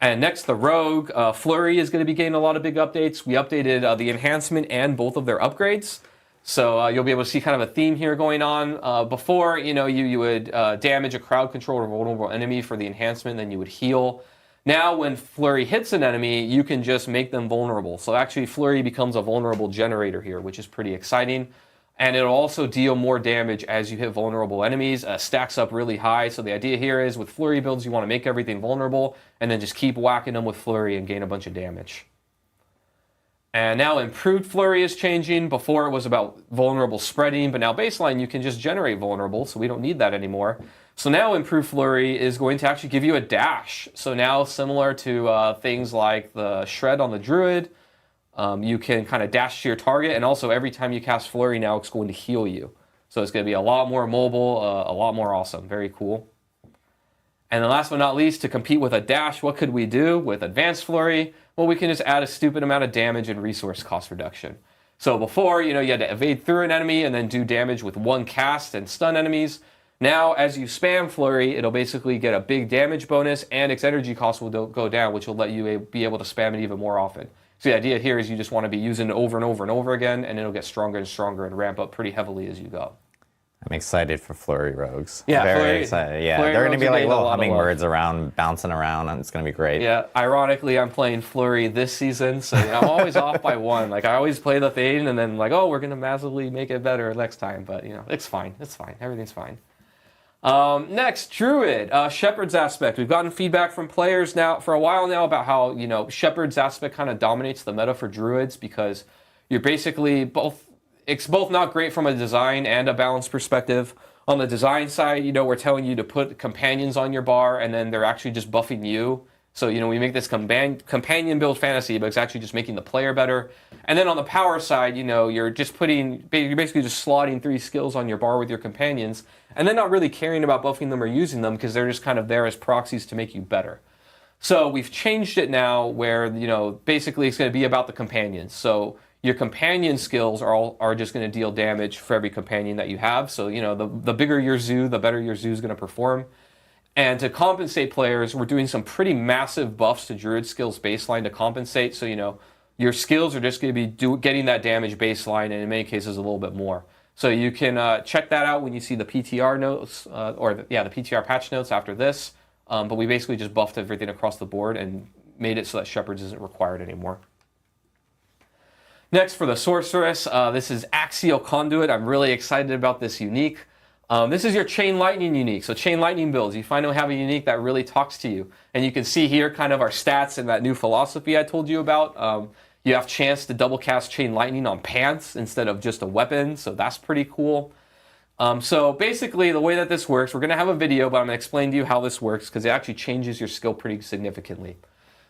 And next, the Rogue. Flurry is going to be getting a lot of big updates. We updated the enhancement and both of their upgrades. So you'll be able to see kind of a theme here going on. Before, you would damage a crowd control or vulnerable enemy for the enhancement, then you would heal. Now, when Flurry hits an enemy, you can just make them vulnerable. So actually, Flurry becomes a vulnerable generator here, which is pretty exciting. And it'll also deal more damage as you hit vulnerable enemies. Stacks up really high. So the idea here is with Flurry builds, you want to make everything vulnerable and then just keep whacking them with Flurry and gain a bunch of damage. And now Improved Flurry is changing. Before it was about vulnerable spreading, but now baseline you can just generate vulnerable, so we don't need that anymore. So now Improved Flurry is going to actually give you a dash. So now similar to things like the Shred on the Druid, You can kind of dash to your target, and also every time you cast Flurry now, it's going to heal you. So it's going to be a lot more mobile, a lot more awesome. Very cool. And then last but not least, to compete with a dash, what could we do with Advanced Flurry? Well, we can just add a stupid amount of damage and resource cost reduction. So before, you had to evade through an enemy and then do damage with one cast and stun enemies. Now, as you spam Flurry, it'll basically get a big damage bonus, and its energy cost will go down, which will let you be able to spam it even more often. So the idea here is you just want to be using it over and over and over again, and it'll get stronger and stronger and ramp up pretty heavily as you go. I'm excited for Flurry Rogues. Yeah, very excited. Yeah, Flurry they're going to be like little hummingbirds around, bouncing around, and it's going to be great. Yeah, ironically, I'm playing Flurry this season, so I'm always off by one. Like, I always play the thing, and then like, oh, we're going to massively make it better next time. But, it's fine. It's fine. Everything's fine. Next, Druid, Shepherd's Aspect. We've gotten feedback from players now for a while now about how, Shepherd's Aspect kind of dominates the meta for Druids because you're basically it's both not great from a design and a balance perspective. On the design side, we're telling you to put companions on your bar, and then they're actually just buffing you. So, we make this companion build fantasy, but it's actually just making the player better. And then on the power side, you're basically just slotting 3 skills on your bar with your companions, and then not really caring about buffing them or using them because they're just kind of there as proxies to make you better. So we've changed it now where, basically it's going to be about the companions. So your companion skills are just going to deal damage for every companion that you have. So, the bigger your zoo, the better your zoo is going to perform. And to compensate players, we're doing some pretty massive buffs to Druid skills baseline to compensate. So, your skills are just going to be getting that damage baseline, and in many cases, a little bit more. So you can check that out when you see the PTR notes, the PTR patch notes after this. But we basically just buffed everything across the board and made it so that Shepherds isn't required anymore. Next, for the Sorceress, this is Axial Conduit. I'm really excited about this unique. This is your Chain Lightning unique. So Chain Lightning builds, you finally have a unique that really talks to you. And you can see here kind of our stats and that new philosophy I told you about. You have chance to double cast Chain Lightning on pants instead of just a weapon, so that's pretty cool. So basically the way that this works, we're going to have a video, but I'm going to explain to you how this works because it actually changes your skill pretty significantly.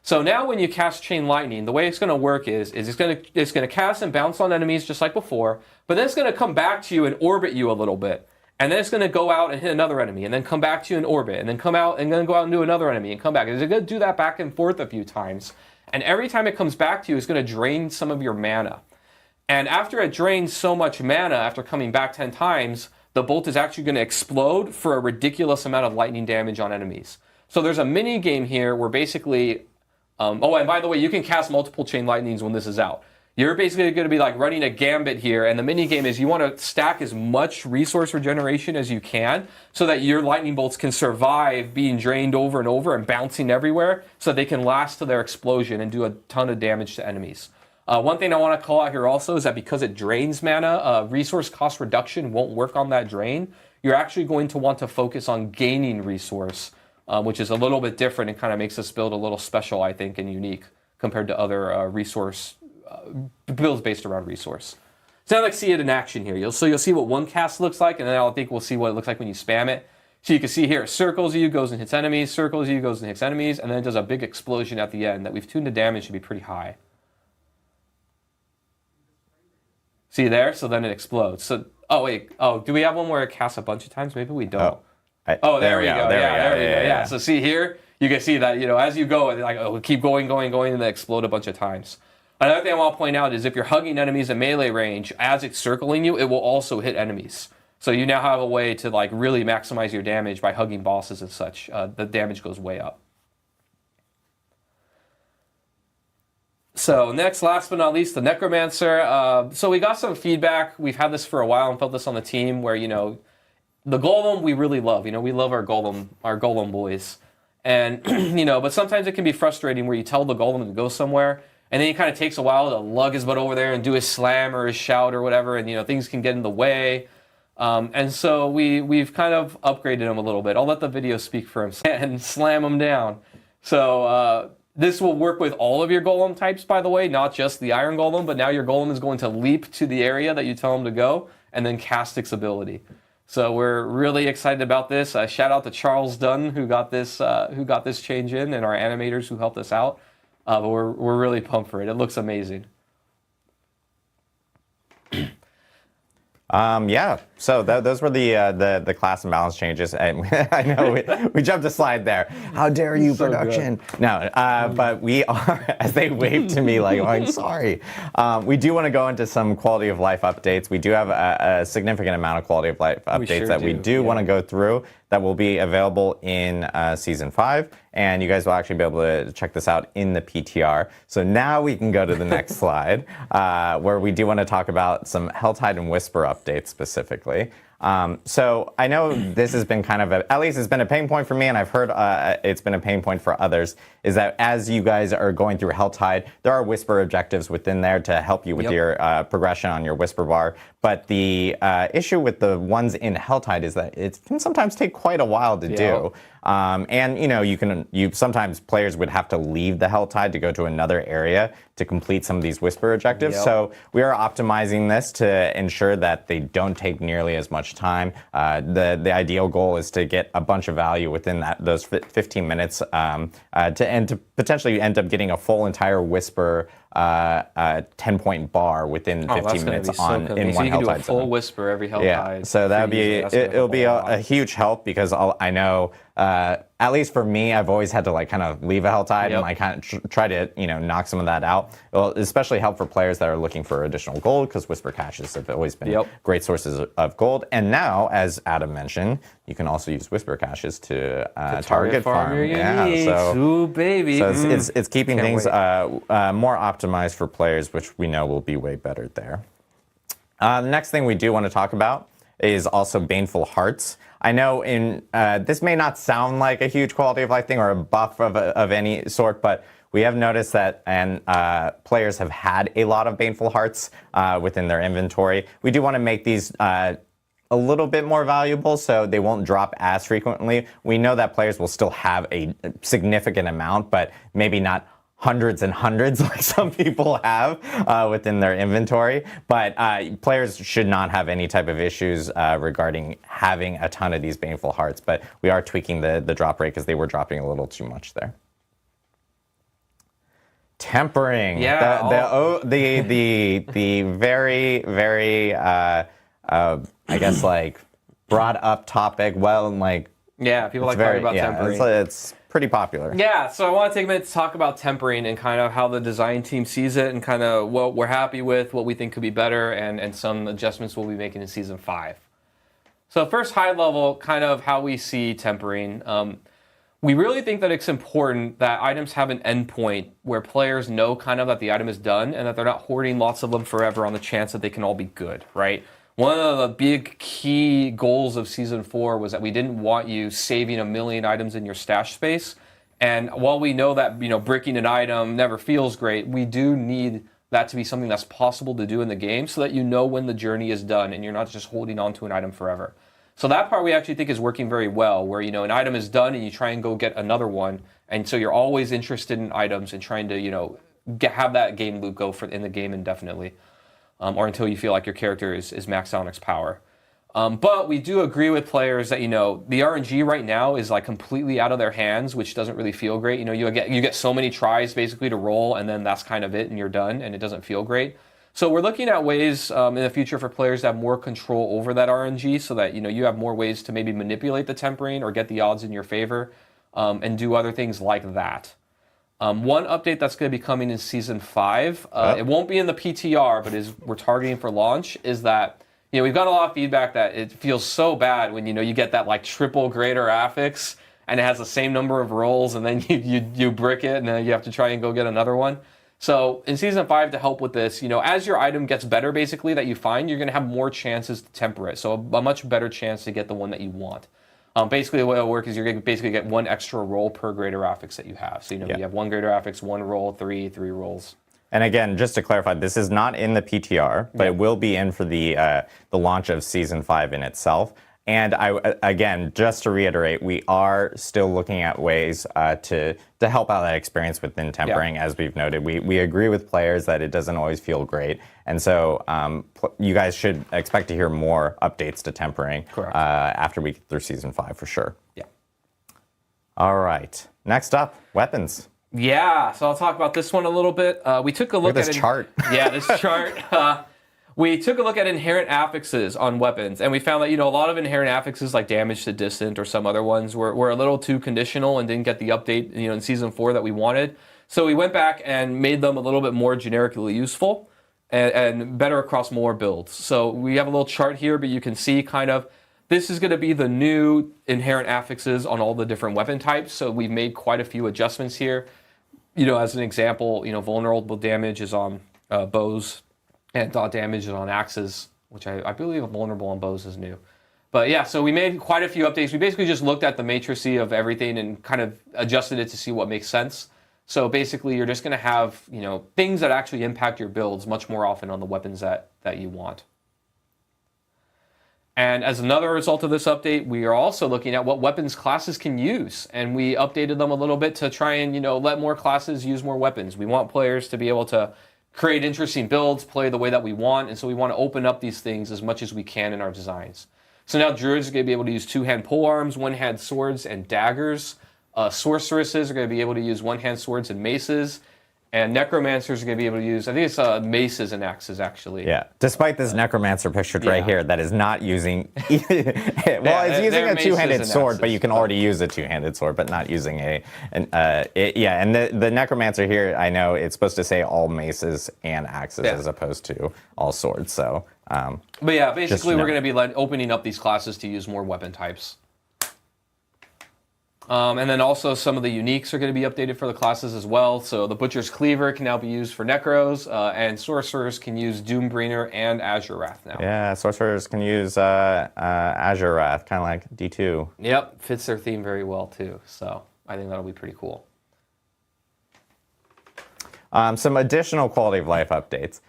So now when you cast Chain Lightning, the way it's going to work is it's going to cast and bounce on enemies just like before, but then it's going to come back to you and orbit you a little bit. And then it's going to go out and hit another enemy, and then come back to you in orbit, and then come out and then go out and do another enemy and come back. It's going to do that back and forth a few times. And every time it comes back to you, it's going to drain some of your mana. And after it drains so much mana, after coming back 10 times, the bolt is actually going to explode for a ridiculous amount of lightning damage on enemies. So there's a mini game here where basically, and by the way, you can cast multiple Chain Lightnings when this is out. You're basically going to be like running a gambit here, and the mini game is you want to stack as much resource regeneration as you can so that your lightning bolts can survive being drained over and over and bouncing everywhere so they can last to their explosion and do a ton of damage to enemies. One thing I want to call out here also is that because it drains mana, resource cost reduction won't work on that drain. You're actually going to want to focus on gaining resource, which is a little bit different and kind of makes this build a little special, I think, and unique compared to other resource builds based around resource. So now let's see it in action here. You'll see what one cast looks like, and then I think we'll see what it looks like when you spam it. So you can see here, it circles you, goes and hits enemies, circles you, goes and hits enemies, and then it does a big explosion at the end that we've tuned the damage to be pretty high. See there? So then it explodes. So, do we have one where it casts a bunch of times? Maybe we don't. There we go. Yeah. So see here, you can see that, as you go, keep going, and then explode a bunch of times. Another thing I want to point out is if you're hugging enemies at melee range, as it's circling you, it will also hit enemies. So you now have a way to really maximize your damage by hugging bosses and such. The damage goes way up. So next, last but not least, the Necromancer. So we got some feedback. We've had this for a while and felt this on the team where, the Golem we really love. We love our Golem boys. And, but sometimes it can be frustrating where you tell the Golem to go somewhere, and then it kind of takes a while to lug his butt over there and do his slam or his shout or whatever, and things can get in the way. And so we've kind of upgraded him a little bit. I'll let the video speak for himself and slam him down. So this will work with all of your Golem types, by the way, not just the Iron Golem, but now your Golem is going to leap to the area that you tell him to go and then cast its ability. So we're really excited about this. Shout out to Charles Dunn who got this change in, and our animators who helped us out. But we're really pumped for it. It looks amazing. Yeah, so those were the class and balance changes. And I know we jumped a slide there. How dare you, So production? No, but we are, as they wave to me like, I'm sorry. We do want to go into some quality of life updates. We do have a significant amount of quality of life updates that we do want to go through that will be available in Season 5. And you guys will actually be able to check this out in the PTR. So now we can go to the next slide, where we do want to talk about some Helltide and Whisper updates specifically. So I know this has been kind of, at least it's been a pain point for me, and I've heard it's been a pain point for others, is that as you guys are going through Helltide, there are Whisper objectives within there to help you with your progression on your Whisper bar. But the issue with the ones in Helltide is that it can sometimes take quite a while to do. And sometimes players would have to leave the Helltide to go to another area to complete some of these Whisper objectives. So we are optimizing this to ensure that they don't take nearly as much time. The ideal goal is to get a bunch of value within those 15 minutes to potentially end up getting a full entire Whisper 10-point bar within 15 minutes in one so Helltide you can do a full zone. Whisper every Helltide. Yeah, so that'll be it'll be a huge help because I know at least for me, I've always had to kind of leave a Helltide and kind of try to knock some of that out. It'll especially help for players that are looking for additional gold because Whisper caches have always been great sources of gold. And now, as Adam mentioned, you can also use Whisper caches to target farm. Ooh, baby. So it's keeping things more optimized for players, which we know will be way better there. The next thing we do want to talk about is also Baneful Hearts. I know this may not sound like a huge quality of life thing or a buff of any sort, but we have noticed that players have had a lot of Baneful Hearts within their inventory. We do want to make these a little bit more valuable so they won't drop as frequently. We know that players will still have a significant amount, but maybe not hundreds and hundreds like some people have within their inventory. But players should not have any type of issues regarding having a ton of these Baneful Hearts. But we are tweaking the drop rate because they were dropping a little too much there. Tempering. Yeah. The very, very, I guess, brought up topic. Yeah, people like talking about tempering. It's pretty popular. Yeah, so I want to take a minute to talk about tempering and kind of how the design team sees it and kind of what we're happy with, what we think could be better, and some adjustments we'll be making in Season 5. So first, high level, kind of how we see tempering. We really think that it's important that items have an endpoint where players know kind of that the item is done and that they're not hoarding lots of them forever on the chance that they can all be good, right? One of the big key goals of Season 4 was that we didn't want you saving 1 million items in your stash space. And while we know that bricking an item never feels great, we do need that to be something that's possible to do in the game so that you know when the journey is done and you're not just holding on to an item forever. So that part we actually think is working very well, where an item is done and you try and go get another one. And so you're always interested in items and trying to have that game loop go in the game indefinitely. Or until you feel like your character is maxed out on its power. But we do agree with players that, the RNG right now is completely out of their hands, which doesn't really feel great. You get so many tries basically to roll, and then that's kind of it, and you're done, and it doesn't feel great. So we're looking at ways in the future for players to have more control over that RNG so that, you have more ways to maybe manipulate the tempering or get the odds in your favor and do other things like that. One update that's going to be coming in Season 5, it won't be in the PTR, but we're targeting for launch, is that, we've got a lot of feedback that it feels so bad when, you get that triple greater affix and it has the same number of rolls and then you brick it and then you have to try and go get another one. So in Season 5, to help with this, as your item gets better basically that you find, you're going to have more chances to temper it. So a much better chance to get the one that you want. Basically, the way it'll work is you're going to basically get one extra roll per greater affix that you have. So, you have one greater affix, one roll, three rolls. And again, just to clarify, this is not in the PTR, but it will be in for the launch of Season 5 in itself. And again, just to reiterate, we are still looking at ways to help out that experience within tempering. As we've noted, we agree with players that it doesn't always feel great. And so you guys should expect to hear more updates to tempering after we get through Season 5 for sure. Yeah. All right. Next up, weapons. Yeah, so I'll talk about this one a little bit. We took a look at this chart. Yeah, this chart. We took a look at inherent affixes on weapons, and we found that, a lot of inherent affixes like damage to distant or some other ones were a little too conditional and didn't get the update, in Season 4 that we wanted. So we went back and made them a little bit more generically useful and better across more builds. So we have a little chart here, but you can see kind of this is going to be the new inherent affixes on all the different weapon types. So we've made quite a few adjustments here. As an example, vulnerable damage is on bows. And dot damage is on axes, which I believe vulnerable on bows is new. But yeah, so we made quite a few updates. We basically just looked at the matrices of everything and kind of adjusted it to see what makes sense. So basically, you're just going to have things that actually impact your builds much more often on the weapons that you want. And as another result of this update, we are also looking at what weapons classes can use. And we updated them a little bit to try and let more classes use more weapons. We want players to be able to create interesting builds, play the way that we want, and so we want to open up these things as much as we can in our designs. So now druids are going to be able to use two-hand polearms, one-hand swords and daggers. Sorceresses are going to be able to use one-hand swords and maces. And necromancers are going to be able to use, I think it's maces and axes, actually. Yeah, despite this necromancer pictured right here that is not using, it's using a two-handed sword, but you can already use a two-handed sword, but not using and the necromancer here, I know it's supposed to say all maces and axes as opposed to all swords, so. But yeah, basically we're going to be opening up these classes to use more weapon types. And then also some of the uniques are going to be updated for the classes as well. So the Butcher's Cleaver can now be used for Necros, and Sorcerers can use Doombringer and Azure Wrath now. Yeah, Sorcerers can use Azure Wrath, kind of like D2. Yep, fits their theme very well too. So I think that'll be pretty cool. Some additional quality of life updates.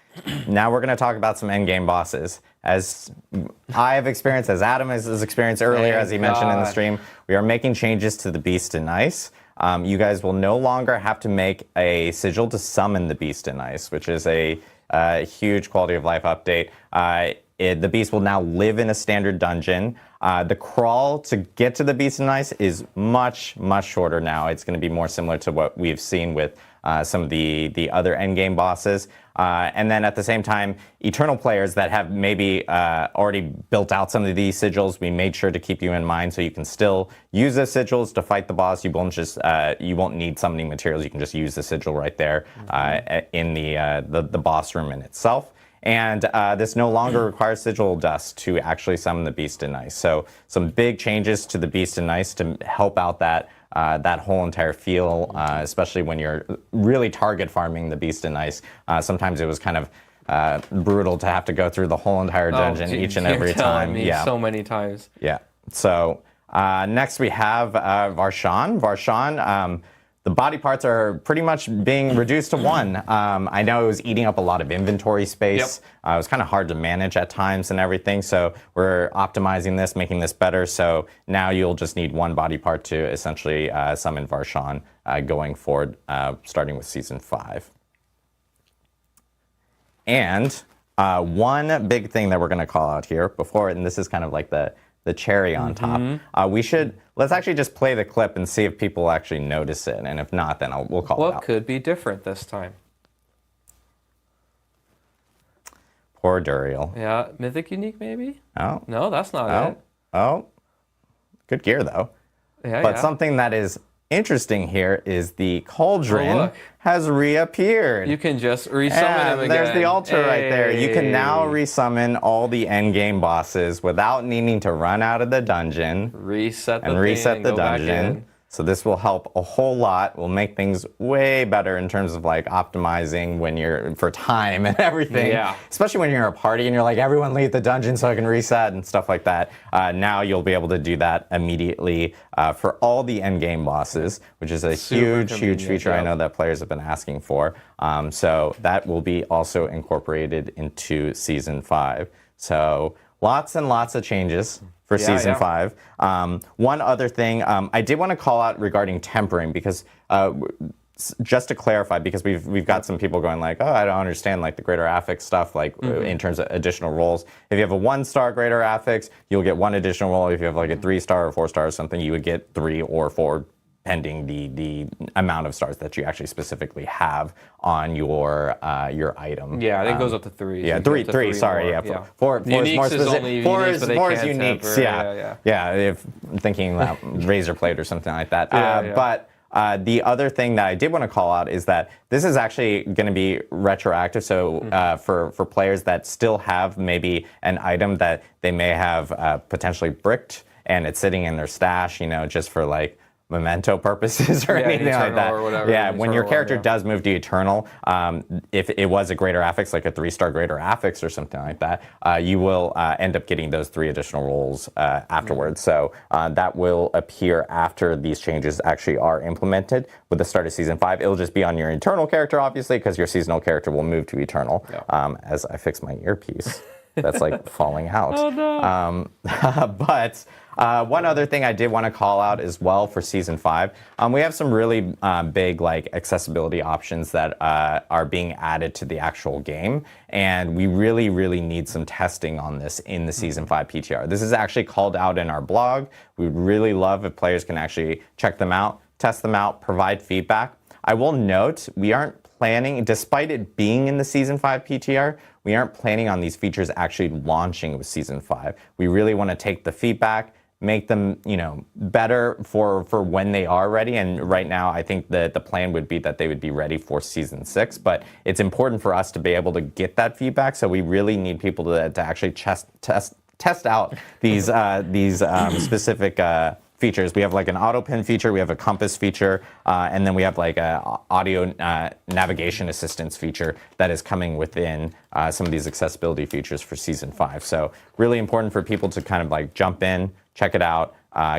Now we're going to talk about some endgame bosses. As I have experienced, as Adam has experienced earlier, as he mentioned in the stream, we are making changes to the Beast in Ice. You guys will no longer have to make a sigil to summon the Beast in Ice, which is a huge quality of life update. The Beast will now live in a standard dungeon. The crawl to get to the Beast in Ice is much, much shorter now. It's going to be more similar to what we've seen with some of the other endgame bosses. And then at the same time, Eternal players that have maybe already built out some of these sigils, we made sure to keep you in mind so you can still use the sigils to fight the boss. You won't need summoning materials. You can just use the sigil right there in the boss room in itself. And this no longer requires sigil dust to actually summon the Beast in Ice. So some big changes to the Beast in Ice to help out that whole entire feel, especially when you're really target farming the Beast in Ice. Sometimes it was kind of brutal to have to go through the whole entire dungeon each and every time. So many times. Yeah. So next we have Varshan. Varshan, the body parts are pretty much being reduced to one. I know it was eating up a lot of inventory space. It was kind of hard to manage at times and everything. So we're optimizing this, making this better. So now you'll just need one body part to essentially summon Varshan going forward, starting with Season 5. And one big thing that we're going to call out here before, and this is kind of like the cherry on top. Let's actually just play the clip and see if people actually notice it. And if not, then we'll call it out. What could be different this time? Poor Duriel. Yeah, Mythic Unique maybe? Oh. No, that's not it. Oh. Good gear, though. But something that is interesting here is the cauldron has reappeared. You can just resummon him again. There's the altar right there. You can now resummon all the endgame bosses without needing to run out of the dungeon. Reset the dungeon. So this will help a whole lot. Will make things way better in terms of like optimizing when you're for time and everything. Yeah. Especially when you're a party and you're like, everyone leave the dungeon so I can reset and stuff like that. Now you'll be able to do that immediately for all the endgame bosses, which is a huge feature I know that players have been asking for. So that will be also incorporated into Season 5. So lots and lots of changes for Season 5. One other thing I did want to call out regarding tempering, because just to clarify, because we've got some people going like, oh, I don't understand like the greater affix stuff, like in terms of additional rolls. If you have a 1-star greater affix, you'll get 1 additional roll. If you have like a 3-star or 4-star or something, you would get 3 or 4 pending the amount of stars that you actually specifically have on your item. Yeah, I think it goes up to 3. Yeah, so three. Sorry, more. Four is Uniques more is specific. only Four uniques, is but they four is can't uniques. temper. Yeah. If I'm thinking razor plate or something like that. Yeah. But the other thing that I did want to call out is that this is actually going to be retroactive. So for players that still have maybe an item that they may have potentially bricked and it's sitting in their stash, just for like memento purposes or anything like that. Or whatever, yeah, when your character does move to Eternal, if it was a greater affix, like a 3-star greater affix or something like that, you will end up getting those 3 additional rolls afterwards. So that will appear after these changes actually are implemented with the start of Season 5. It'll just be on your Eternal character, obviously, because your seasonal character will move to Eternal. As I fix my earpiece. That's like falling out. Oh, no. But one other thing I did want to call out as well for Season 5, we have some really big like accessibility options that are being added to the actual game, and we really, really need some testing on this in the Season 5 PTR. This is actually called out in our blog. We would really love if players can actually check them out, test them out, provide feedback. I will note, we aren't planning, despite it being in the Season 5 PTR, we aren't planning on these features actually launching with Season 5. We really want to take the feedback, make them, better for when they are ready. And right now, I think that the plan would be that they would be ready for Season 6. But it's important for us to be able to get that feedback. So we really need people to actually test out these specific features. We have like an auto pin feature, we have a compass feature, and then we have like a audio navigation assistance feature that is coming within some of these accessibility features for Season 5. So really important for people to kind of like jump in, check it out,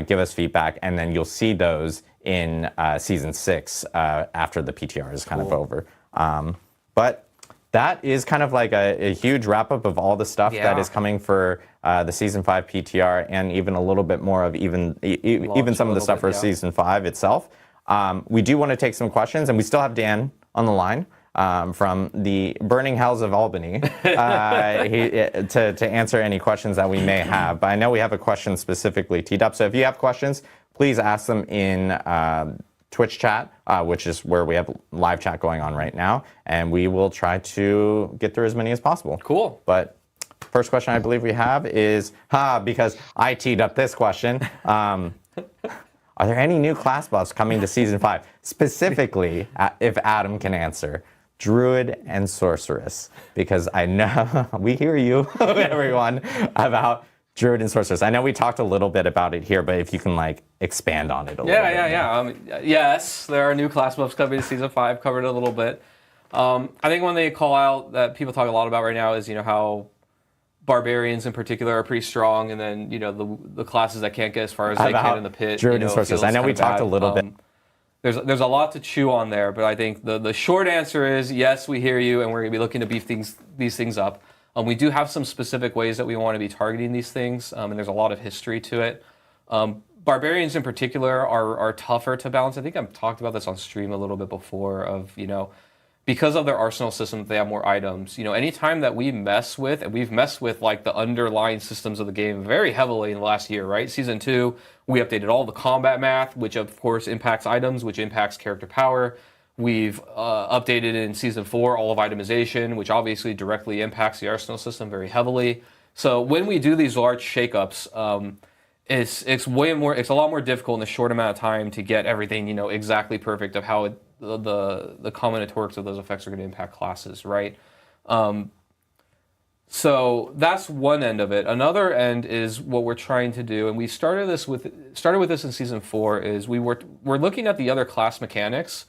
give us feedback, and then you'll see those in Season 6 after the PTR is kind of over. But that is kind of like a huge wrap up of all the stuff that is coming for the Season 5 PTR, and even a little bit more of even some of the stuff for Season 5 itself. We do want to take some questions, and we still have Dan on the line from the burning hells of Albany to answer any questions that we may have. But I know we have a question specifically teed up, so if you have questions, please ask them in Twitch chat, which is where we have live chat going on right now, and we will try to get through as many as possible. Cool. But first question I believe we have is, because I teed up this question, are there any new class buffs coming to Season 5? Specifically, if Adam can answer, Druid and Sorceress, because I know we hear you, everyone, about Druid and Sorceress. I know we talked a little bit about it here, but if you can like expand on it a little bit. Yeah. Yes, there are new class buffs coming to Season 5, covered it a little bit. I think one they call out that people talk a lot about right now is, how barbarians in particular are pretty strong, and then, the classes that can't get as far as they can in the pit. Druid and Sorceress. I know we talked a little bit. There's a lot to chew on there, but I think the short answer is yes, we hear you, and we're going to be looking to beef these things up. We do have some specific ways that we want to be targeting these things, and there's a lot of history to it. Barbarians in particular are tougher to balance. I think I've talked about this on stream a little bit before of, because of their arsenal system, they have more items. Anytime that we mess with, and we've messed with like the underlying systems of the game very heavily in the last year, right? Season 2, we updated all the combat math, which of course impacts items, which impacts character power. We've updated in Season 4 all of itemization, which obviously directly impacts the arsenal system very heavily. So when we do these large shakeups, it's a lot more difficult in a short amount of time to get everything exactly perfect of how the combinatorics of those effects are going to impact classes, right? So that's one end of it. Another end is what we're trying to do, and we started with this in Season 4. Is we're looking at the other class mechanics.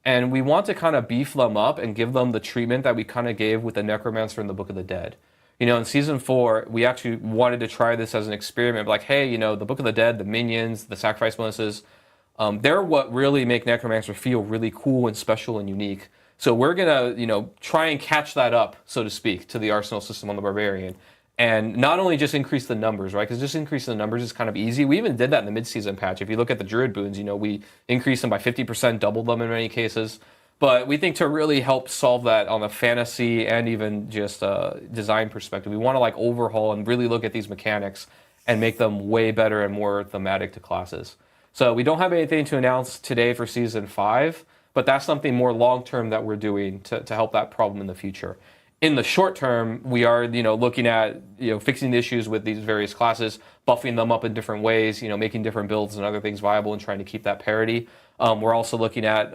And we want to kind of beef them up and give them the treatment that we kind of gave with the Necromancer in the Book of the Dead. In Season 4, we actually wanted to try this as an experiment. Like, hey, the Book of the Dead, the minions, the sacrifice bonuses, they're what really make Necromancer feel really cool and special and unique. So we're going to, try and catch that up, so to speak, to the arsenal system on the Barbarian. And not only just increase the numbers, right? Because just increasing the numbers is kind of easy. We even did that in the mid-season patch. If you look at the Druid boons, we increased them by 50%, doubled them in many cases. But we think to really help solve that on a fantasy and even just a design perspective, we want to like overhaul and really look at these mechanics and make them way better and more thematic to classes. So we don't have anything to announce today for Season 5, but that's something more long-term that we're doing to help that problem in the future. In the short term, we are, looking at, fixing the issues with these various classes, buffing them up in different ways, making different builds and other things viable and trying to keep that parity. We're also looking at,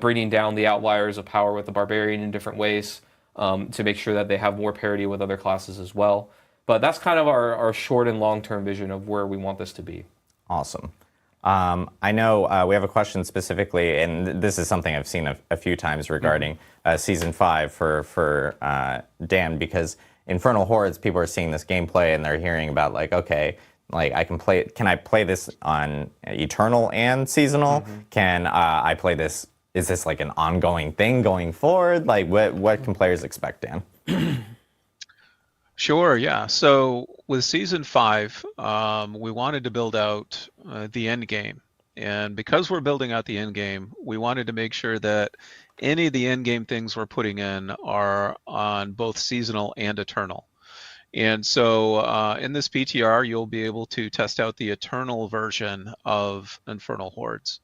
bringing down the outliers of power with the Barbarian in different ways to make sure that they have more parity with other classes as well. But that's kind of our short and long-term vision of where we want this to be. Awesome. I know we have a question specifically, and this is something I've seen a few times regarding Season 5 for Dan, because Infernal Hordes, people are seeing this gameplay and they're hearing about okay, can I play this on Eternal and Seasonal? Can I play this? Is this an ongoing thing going forward? What can players expect, Dan? Sure, yeah. So with Season 5, we wanted to build out the end game. And because we're building out the end game, we wanted to make sure that any of the end game things we're putting in are on both Seasonal and Eternal. And so in this PTR, you'll be able to test out the Eternal version of Infernal Hordes.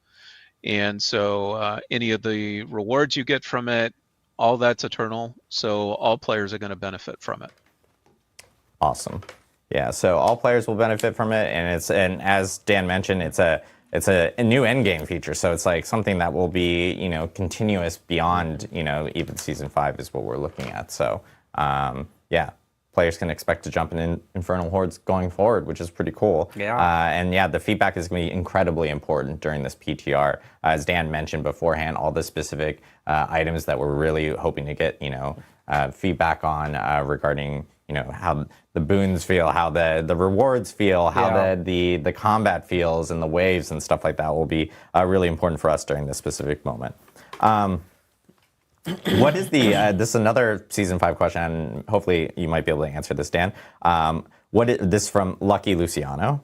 And so any of the rewards you get from it, all that's Eternal. So all players are going to benefit from it. Awesome. Yeah, so all players will benefit from it, and as Dan mentioned, it's a new end game feature, so it's something that will be continuous beyond even Season 5 is what we're looking at. So yeah, players can expect to jump in Infernal Hordes going forward, which is pretty cool. Yeah. And yeah, the feedback is going to be incredibly important during this PTR. As Dan mentioned beforehand, all the specific items that we're really hoping to get feedback on regarding how the boons feel, how the rewards feel, how the combat feels, and the waves and stuff like that will be really important for us during this specific moment. What is this is another Season 5 question, and hopefully you might be able to answer this, Dan. This from Lucky Luciano.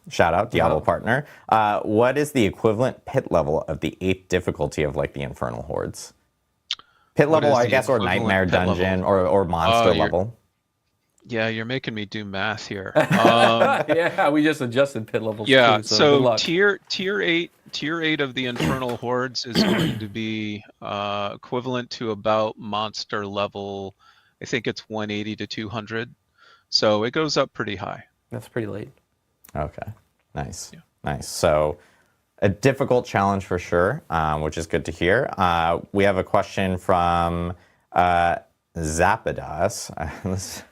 Shout out, Diablo partner. What is the equivalent pit level of the 8th difficulty of the Infernal Hordes? Pit level, I guess, or Nightmare Dungeon, or Monster level. Yeah, you're making me do math here. Yeah, we just adjusted pit levels. Yeah, too, so tier 8 of the Infernal Hordes is going to be equivalent to about monster level. I think it's 180 to 200. So it goes up pretty high. That's pretty late. Okay, nice, nice. So a difficult challenge for sure, which is good to hear. We have a question from Zapadas.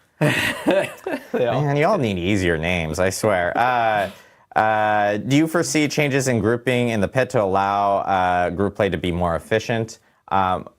Man, y'all need easier names, I swear. Do you foresee changes in grouping in the pit to allow group play to be more efficient?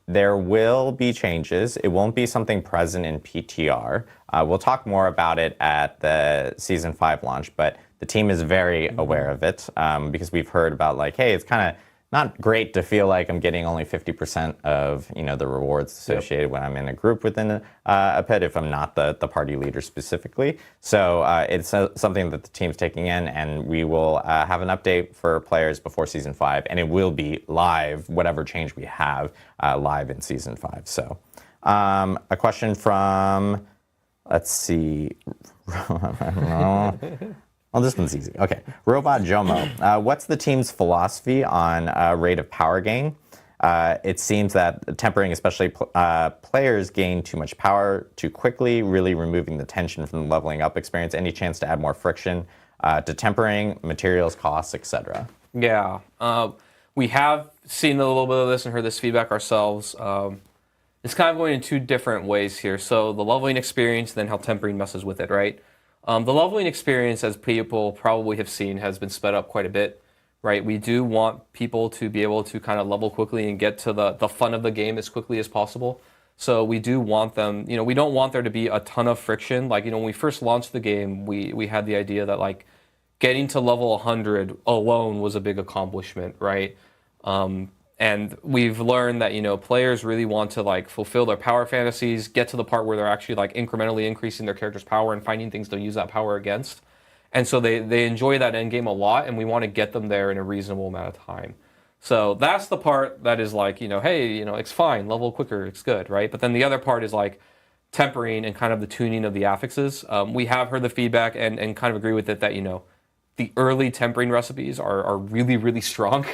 There will be changes. It won't be something present in PTR. We'll talk more about it at the Season 5 launch, but the team is very aware of it because we've heard about hey, it's kind of not great to feel like I'm getting only 50% of the rewards associated when I'm in a group within a pit if I'm not the party leader specifically. So it's something that the team's taking in, and we will have an update for players before Season 5, and it will be live, whatever change we have, live in Season 5. So a question from, let's see, well, this one's easy. Okay. Robot Jomo. What's the team's philosophy on rate of power gain? It seems that tempering, especially players, gain too much power too quickly, really removing the tension from the leveling up experience. Any chance to add more friction to tempering, materials, costs, etc.? Yeah. We have seen a little bit of this and heard this feedback ourselves. It's kind of going in two different ways here. So the leveling experience, then how tempering messes with it, right? The leveling experience, as people probably have seen, has been sped up quite a bit, right? We do want people to be able to kind of level quickly and get to the fun of the game as quickly as possible. So we do want them, we don't want there to be a ton of friction. When we first launched the game, we had the idea that getting to level 100 alone was a big accomplishment, right? And we've learned that, players really want to fulfill their power fantasies, get to the part where they're actually incrementally increasing their character's power and finding things to use that power against. And so they enjoy that end game a lot, and we want to get them there in a reasonable amount of time. So that's the part that is hey, it's fine, level quicker, it's good, right? But then the other part is tempering and kind of the tuning of the affixes. We have heard the feedback and kind of agree with it that, the early tempering recipes are really, really strong,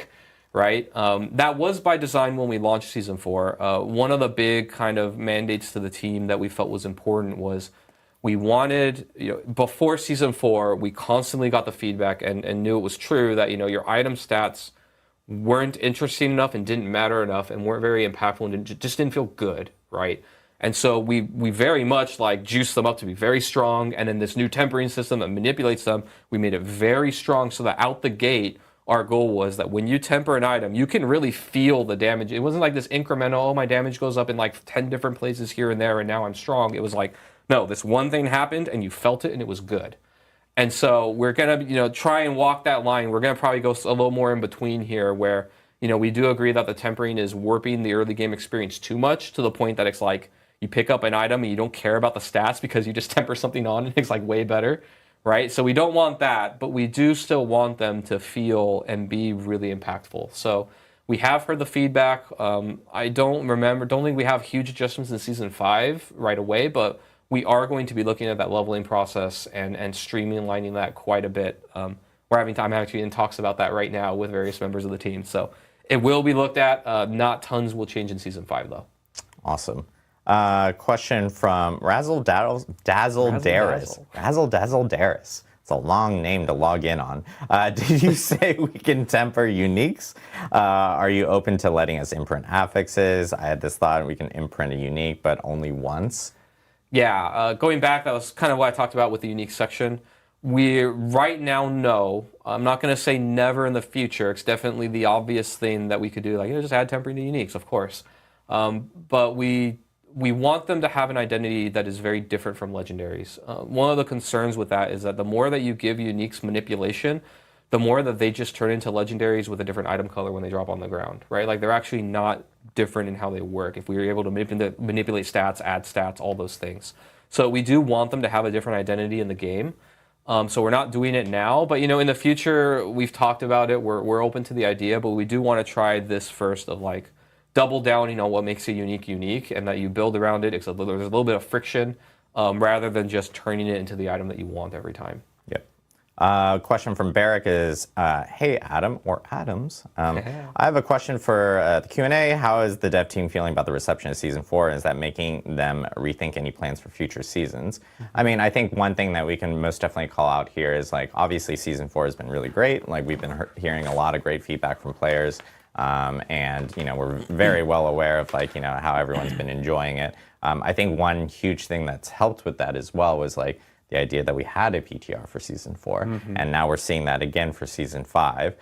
right? That was by design when we launched Season 4. One of the big kind of mandates to the team that we felt was important was we wanted, before Season 4, we constantly got the feedback and knew it was true that, your item stats weren't interesting enough and didn't matter enough and weren't very impactful and just didn't feel good, right? And so we very much like juiced them up to be very strong, and then this new tempering system that manipulates them, we made it very strong so that out the gate, our goal was that when you temper an item, you can really feel the damage. It wasn't like this incremental, oh, my damage goes up in like 10 different places here and there and now I'm strong. It was like, no, this one thing happened and you felt it and it was good. And so we're going to, try and walk that line. We're going to probably go a little more in between here where, we do agree that the tempering is warping the early game experience too much to the point that it's like you pick up an item and you don't care about the stats because you just temper something on and it's like way better, right? So we don't want that, but we do still want them to feel and be really impactful. So we have heard the feedback. I don't think we have huge adjustments in Season 5 right away, but we are going to be looking at that leveling process and streamlining that quite a bit. We're having time actually in talks about that right now with various members of the team. So it will be looked at. Not tons will change in Season 5, though. Awesome. Question from Razzle Dazzle Daris. Razzle Dazzle Daris. It's a long name to log in on. Did you say we can temper uniques? Are you open to letting us imprint affixes? I had this thought we can imprint a unique, but only once. Yeah, going back, that was kind of what I talked about with the unique section. We right now know, I'm not going to say never in the future. It's definitely the obvious thing that we could do, like just add tempering to uniques, of course. But we want them to have an identity that is very different from legendaries. One of the concerns with that is that the more that you give uniques manipulation, the more that they just turn into legendaries with a different item color when they drop on the ground, right? Like they're actually not different in how they work. If we were able to manipulate stats, add stats, all those things. So we do want them to have a different identity in the game. So we're not doing it now, but in the future, we've talked about it. We're open to the idea, but we do want to try this first of like double downing on what makes a unique, and that you build around it. There's a little bit of friction rather than just turning it into the item that you want every time. Yep. Question from Barrick is, hey, Adam, or Adams. I have a question for the Q&A. How is the dev team feeling about the reception of Season 4? Is that making them rethink any plans for future seasons? I mean, I think one thing that we can most definitely call out here is, like, obviously Season 4 has been really great. Like, we've been hearing a lot of great feedback from players. And, we're very well aware of, like, how everyone's been enjoying it. I think one huge thing that's helped with that as well was, like, the idea that we had a PTR for Season 4, and now we're seeing that again for Season 5.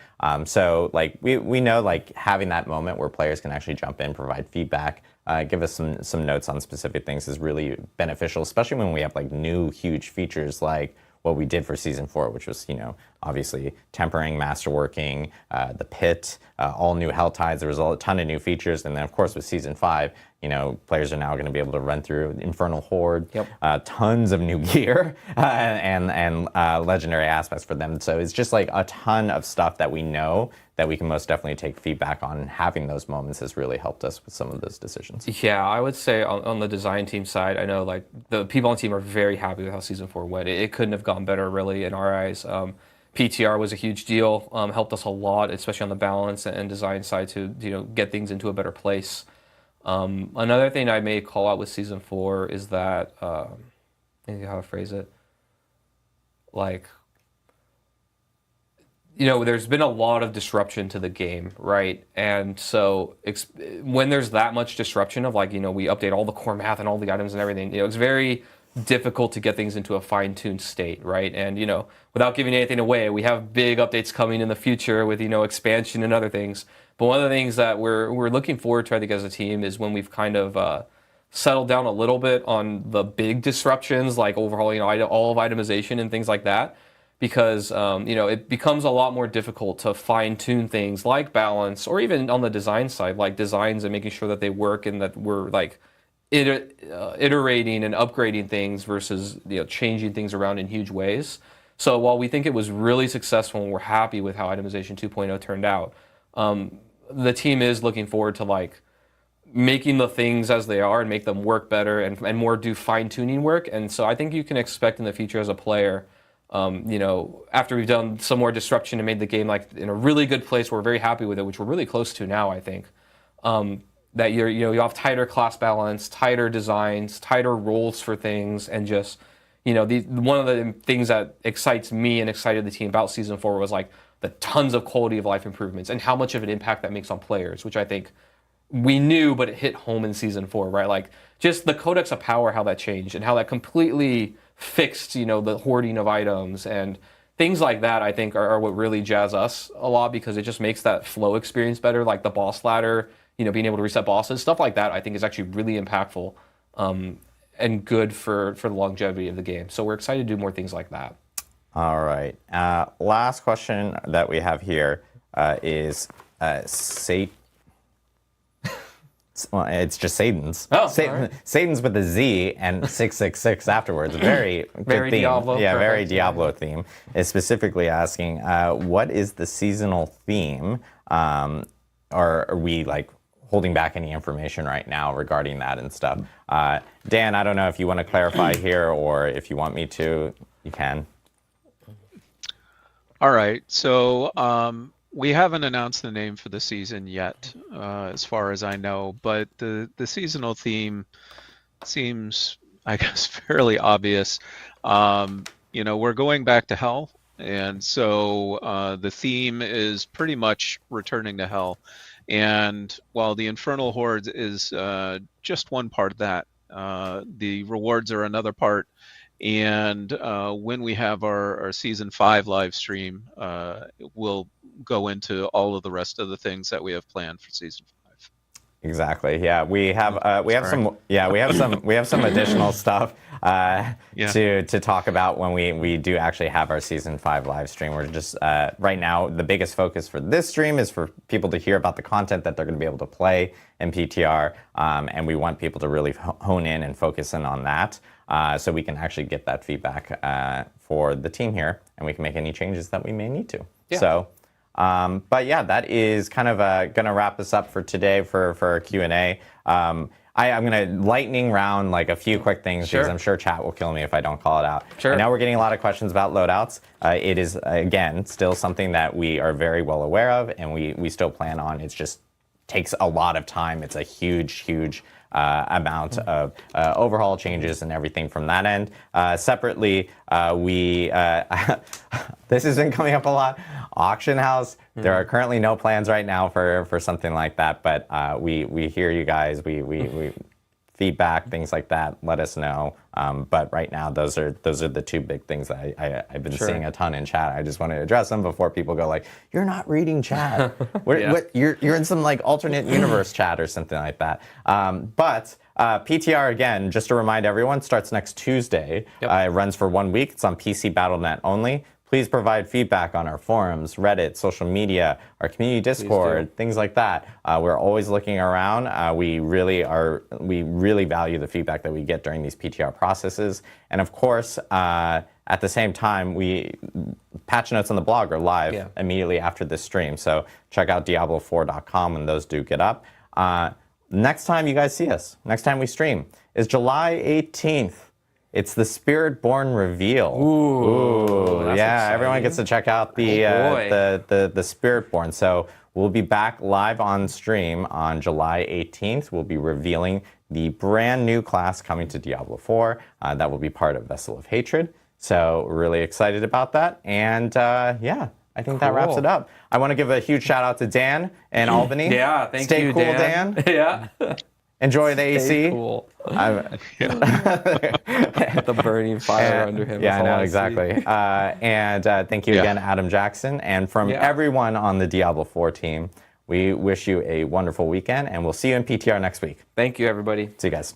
So, like, we know, like, having that moment where players can actually jump in, provide feedback, give us some notes on specific things is really beneficial, especially when we have, like, new huge features like what we did for Season 4, which was, obviously tempering, masterworking, the pit, all new hell tides. There was a ton of new features. And then, of course, with Season 5, players are now going to be able to run through Infernal Horde, tons of new gear, and legendary aspects for them. So it's just like a ton of stuff that we know that we can most definitely take feedback on, and having those moments has really helped us with some of those decisions. Yeah, I would say on the design team side, I know like the people on the team are very happy with how Season 4 went. It couldn't have gone better, really, in our eyes. PTR was a huge deal, helped us a lot, especially on the balance and design side to get things into a better place. Another thing I may call out with Season 4 is that, I think how to phrase it, like, there's been a lot of disruption to the game, right? And so when there's that much disruption of like, we update all the core math and all the items and everything, it's very difficult to get things into a fine-tuned state, right? And, without giving anything away, we have big updates coming in the future with, expansion and other things. But one of the things that we're looking forward to, I think, as a team is when we've kind of settled down a little bit on the big disruptions, like overhauling all of itemization and things like that. Because, it becomes a lot more difficult to fine-tune things like balance, or even on the design side, like designs and making sure that they work and that we're, like, iterating and upgrading things versus, changing things around in huge ways. So while we think it was really successful and we're happy with how Itemization 2.0 turned out, the team is looking forward to, like, making the things as they are and make them work better and more do fine-tuning work. And so I think you can expect in the future as a player After we've done some more disruption and made the game like in a really good place, we're very happy with it, which we're really close to now, I think. That you have tighter class balance, tighter designs, tighter roles for things, and just one of the things that excites me and excited the team about Season 4 was like the tons of quality of life improvements and how much of an impact that makes on players, which I think we knew, but it hit home in Season 4, right? Like just the Codex of Power, how that changed and how that completely fixed, the hoarding of items and things like that. I think are what really jazz us a lot because it just makes that flow experience better, like the boss ladder, being able to reset bosses, stuff like that. I think is actually really impactful and good for the longevity of the game. So we're excited to do more things like that. All right. Last question that we have here is Satan. Well, it's just Satan's. Oh, right. Satan's with a Z and 666 afterwards. Very very theme. Diablo. Yeah, very Diablo theme. Is specifically asking, what is the seasonal theme? Or are we like holding back any information right now regarding that and stuff? Dan, I don't know if you want to clarify here or if you want me to, you can. All right. So we haven't announced the name for the season yet, as far as I know, but the seasonal theme seems, I guess, fairly obvious. We're going back to hell, and so the theme is pretty much returning to hell. And while the Infernal Horde is just one part of that, the rewards are another part. And when we have our Season 5 live stream, we'll go into all of the rest of the things that we have planned for Season 5. Exactly. Yeah, we have some additional stuff to talk about when we do actually have our Season 5 live stream. We're just right now the biggest focus for this stream is for people to hear about the content that they're going to be able to play in PTR, and we want people to really hone in and focus in on that. So we can actually get that feedback for the team here, and we can make any changes that we may need to. Yeah. So, but yeah, that is kind of going to wrap us up for today for our Q&A. I'm going to lightning round like a few quick things because I'm sure chat will kill me if I don't call it out. Sure. I know we're getting a lot of questions about loadouts. It is, again, still something that we are very well aware of, and we still plan on. It just takes a lot of time. It's a huge amount of overhaul changes and everything from that end. Separately, we this has been coming up a lot. Auction house. There are currently no plans right now for something like that, but we hear you guys. We feedback, things like that. Let us know. But right now, those are the two big things that I've been seeing a ton in chat. I just want to address them before people go like, "You're not reading chat. What you're in some like alternate universe chat or something like that." But PTR again, just to remind everyone, starts next Tuesday. It runs for 1 week. It's on PC Battle.net only. Please provide feedback on our forums, Reddit, social media, our community Discord, things like that. We're always looking around. We really value the feedback that we get during these PTR processes. And of course, at the same time, patch notes on the blog are live immediately after this stream. So check out Diablo4.com when those do get up. Next time you guys see us, next time we stream, is July 18th. It's the Spiritborn reveal. Ooh, that's exciting. Everyone gets to check out the Spiritborn. So we'll be back live on stream on July 18th. We'll be revealing the brand new class coming to Diablo 4. That will be part of Vessel of Hatred. So we're really excited about that. And I think that wraps it up. I want to give a huge shout out to Dan in Albany. Yeah, thank you, Stay cool, Dan. Yeah. Enjoy the AC. Stay cool. The burning fire under him. Yeah, I know, exactly. And thank you again, Adam Jackson. And from everyone on the Diablo 4 team, we wish you a wonderful weekend, and we'll see you in PTR next week. Thank you, everybody. See you guys.